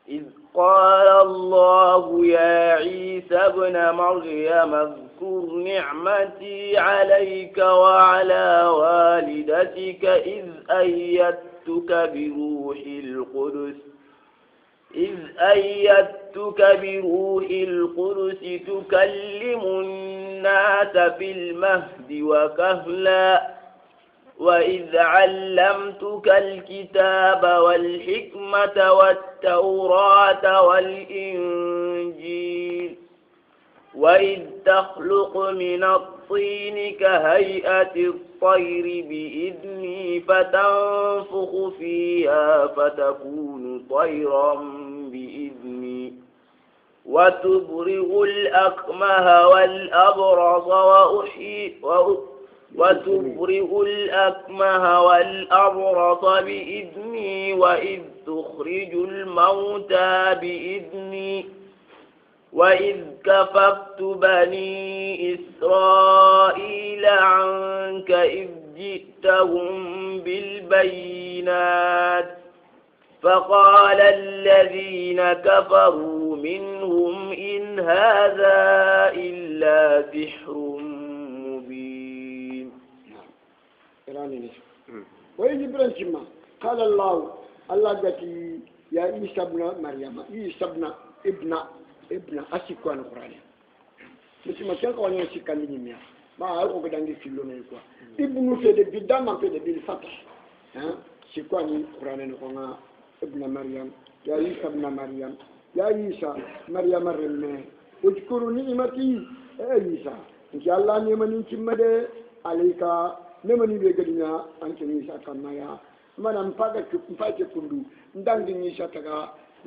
إذ قال الله يا عيسى ابن مريم اذكر نعمتي عليك وعلى والدتك إذ أيدتك بروح القدس تكلم الناس في المهد وكهلا وإذ علمتك الكتاب والحكمة والتوراة والإنجيل وإذ تخلق من الطين كهيئة الطير بإذني فتنفخ فيها فتكون طيرا بإذني وتبرئ الأكمه والأبرص بإذني وإذ تخرج الموتى بإذني وإذ كففت بني إسرائيل عنك إذ جئتهم بالبينات فقال الذين كفروا منهم إن هذا إلا سحر مبين. وإذ إبراهيم قال الله قتي يا عيسى ابن مريم عيسى ابن أشكوان القرآن. مش ما كان قوانين أشكال لنيا ما أقول كده عندي في اللون يكوا ابن في البداية ما في بالفتح شكواني القرآن نقولنا ابن مريم يا عيسى ابن مريم يا عيسى مريم مريم اذكروا نعمتي يا عيسى إن شاء الله نعمني كمدة عليك نعمني بيجرينا أنت عيسى كما يا ما نمفاك كفاية كندو ندعي عيسى تكا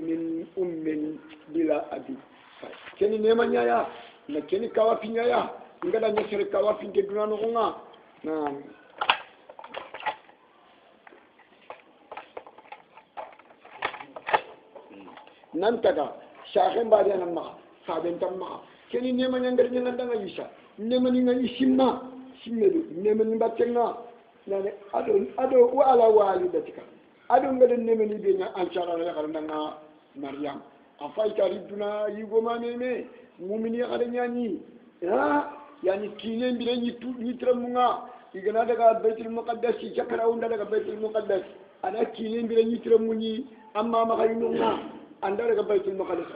من بلا أبي كني نعمني يا كني كوافيني يا إنك لا نشر كوافين كدنا نقولنا نعم nantaga shahen bari nan ma saben tam ma keni nema nyangar nyangar danga yisha nema ni ngali simma simmedu nema ni battenga nane ado wala walidatika ado ngade nema ni be nya anchara la kala danga maryam afai taribuna yugo manene mu'mini kada nyani ya yani kinen bi ni tu ni tramunga igana daga baitul muqaddas jakara unda daga baitul muqaddas ana kinen bi ni tramuni amma ma kayununga anda daga baitul maqdis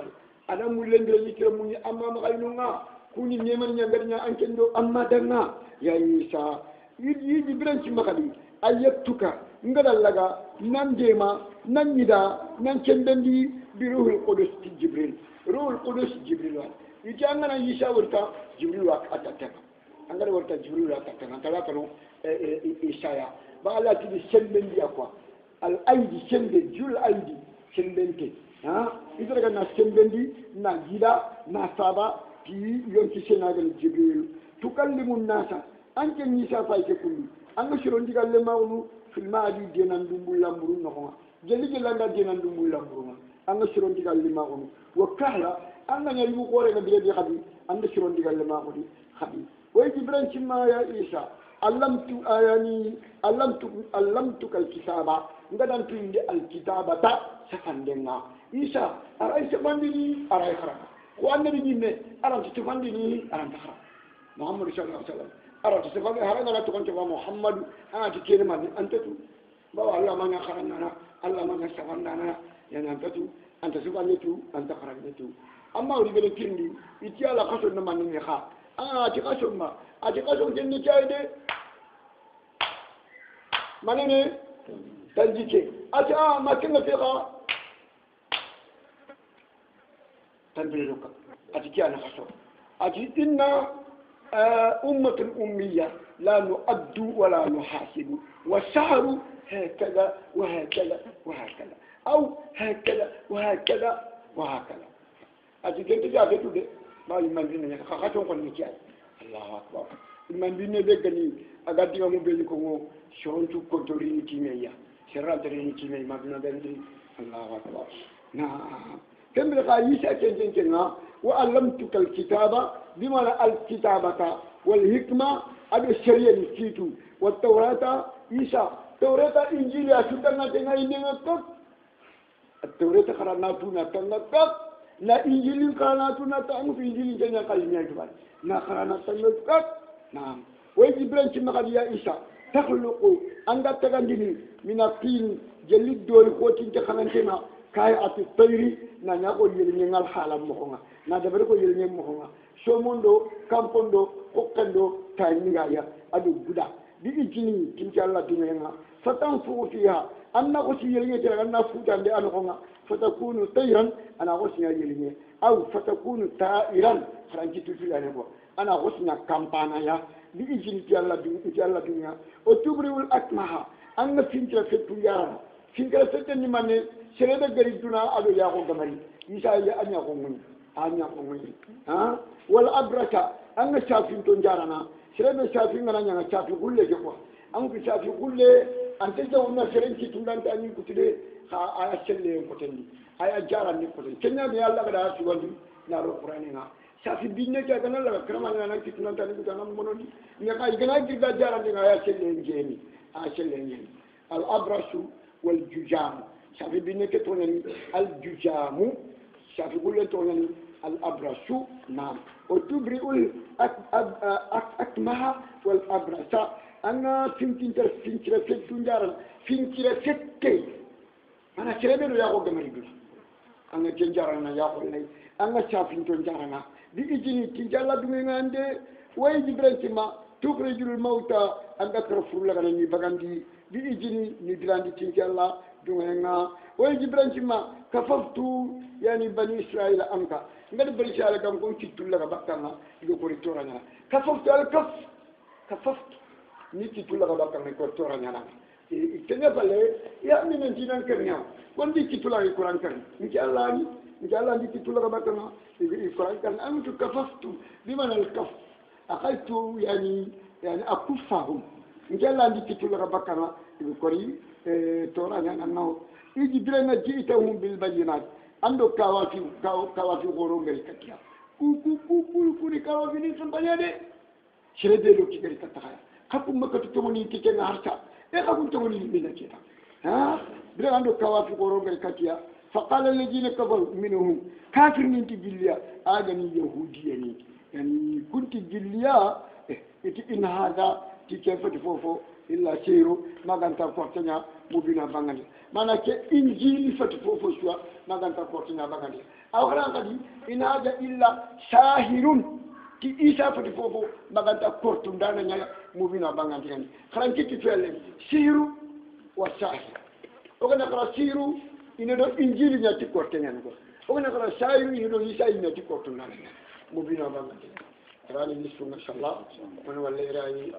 ana mulen bi ni tramuni amma ma kayununga kuni neman nyangarnya ankendo amma danga ya isa yidi branch makali ayatuka ngadallaga nan dema nan nida nan kendandi bi ruhul qudus jibril ruhul qudus jibril wa yijangana isa warta jibril wa atata angara warta jibril wa atata kala kanu isaya ba ala ti sembendi akwa al aidi sembe jul aidi sembente idara na sembendi na gida na saba ti yonki senagal jibril tukallimun nasa anke nisa fayke kullu anga shiron digal le mawnu fil maadi denan dumbul lamburu no jeli gelanga denan dumbul lamburu anga shiron digal le mawnu wa kahla anga nyali bu gore na bire bi khadi anga shiron digal le mawnu khadi way jibran cimma ya isa allamtu kal kitaba ngadan tu inde al kitabata safandenga isa aray sabandini aray khara ko annabi nimme aran tufandini aran takhara muhammad sallallahu alaihi wasallam aran tufandi haranga la tukonte wa muhammad ati kelma ni antatu bawa allah manga kharana allah manga safandana yana antatu anta sufanditu anta kharanitu amma uri bele kindi iti ala khaso na manni kha ati khaso ma ati khaso jenni chayde manene tanjike ati makinga fiqa tanbiruka ati kiana khaso ati inna أمة الأمية لا نؤد ولا نحاسب والشهر هكذا وهكذا وهكذا أو هكذا وهكذا وهكذا أتكلم تجاه في توده ما يمن بيننا خاطر كون نجاي الله أكبر يمن بيننا بيجني أقدر يوم بيجيكم شون تو كنتوري نتيمية شرال تري نتيمية ما بيننا بيننا الله أكبر نعم كم بقى يسأل كنا وعلمتك الكتابة بمعنى الكتابة والحكمة أبي الشريعة نسيتو والتوراة إيسا توراة إنجيل أشتنا تنا إننا كف التوراة خرناتنا تنا كف لا إنجيل خرناتنا تأمو في إنجيل جنا قلنا كبار نا خرناتنا كف نعم ويجبرن كما قال يا إيسا تخلق عند تغنجني من الطين جلد دول خوتين تخلنتنا كاي أتطيري نانيا ko yelnye ngal halam mo na da ko yelnye mo somondo kampondo kokando tayinga ya adu guda di ijini tinja Allah dunenga fatan fu fiha anna ko si yelnye tera anna fu tande an ko fatakunu tayran ana ko si yelnye aw fatakunu ta'iran franki tutulane ko ana ko si kampana ya di ijini ti Allah dunya o tubriul akmaha anna finja fetu yara finga seteni mane sereda gari duna ado ya ko gamari isa ya anya ko ngoni wal abraka anga shafi to jarana sereda shafi ngana nya shafi gulle je ko an ku shafi gulle an te jaw na serenci tundan ta ni kutude ha aya selle ko tendi aya jaran ni ko tendi kenya be Allah kada su wandi na ro qur'ani na shafi binne ka kana la krama na ki tundan ta ni ko tanam mononi ni ka igana girda jaran ni aya selle ngeni aya selle ngeni al abrashu wal jujam shafi binne ke tonani al jujamu shafi gulle tonani al abrasu nam o tubriul akmaha wal abrasa ana finkira fettu jaran finkira fette ana cerebe no yako gamari bi anga jenjarana yako lay anga shafi to jarana di ijini ti jalla dumi ngande way jibranti ma tukrijul mauta anda karfur la kana ni bagandi bi ijini ni dilandi tinki Allah dunga way jibranchima kafaftu yani bani israil anka ngadi bari shala kam ko citul la bakana do ko ritoranya kafaftu al kafaftu ni citul la bakana ko ritoranya na itenya bale ya minen dinan kernya kondi citul la Quran kan inki Allah ni citul la bakana Quran kan antu kafaftu biman al kaf akaltu yani akufahum njalla ndi kitula rabakana kori toranya nanno iji birena jiitahum bil bayinat ando kawafi goro ngari katia kuri kawafi ni sampanyade shrede lo kigari kataya kapu makatu tomoni tikenga harta kapu tomoni mina kita ha birena ando kawafi goro ngari katia faqala alladhina kafaru minhum kafir min tibilya agani yahudiyani yani kunti jilliya iti in hada ti ke fati fofo illa siru maganta kortanya mubina bangani mana ke injili fati fofo suwa maganta kortanya bangani awra kadi in hada illa shahirun ti isa fati fofo maganta kortundana nyala mubina bangani kan kharanti ti fele siru wa shahir ogana kala siru ina do injili nyati kortanya ngo ogana kala shahiru ina do isa nyati kortundana mubina bangani راني نسوا ما شاء الله من ولا راني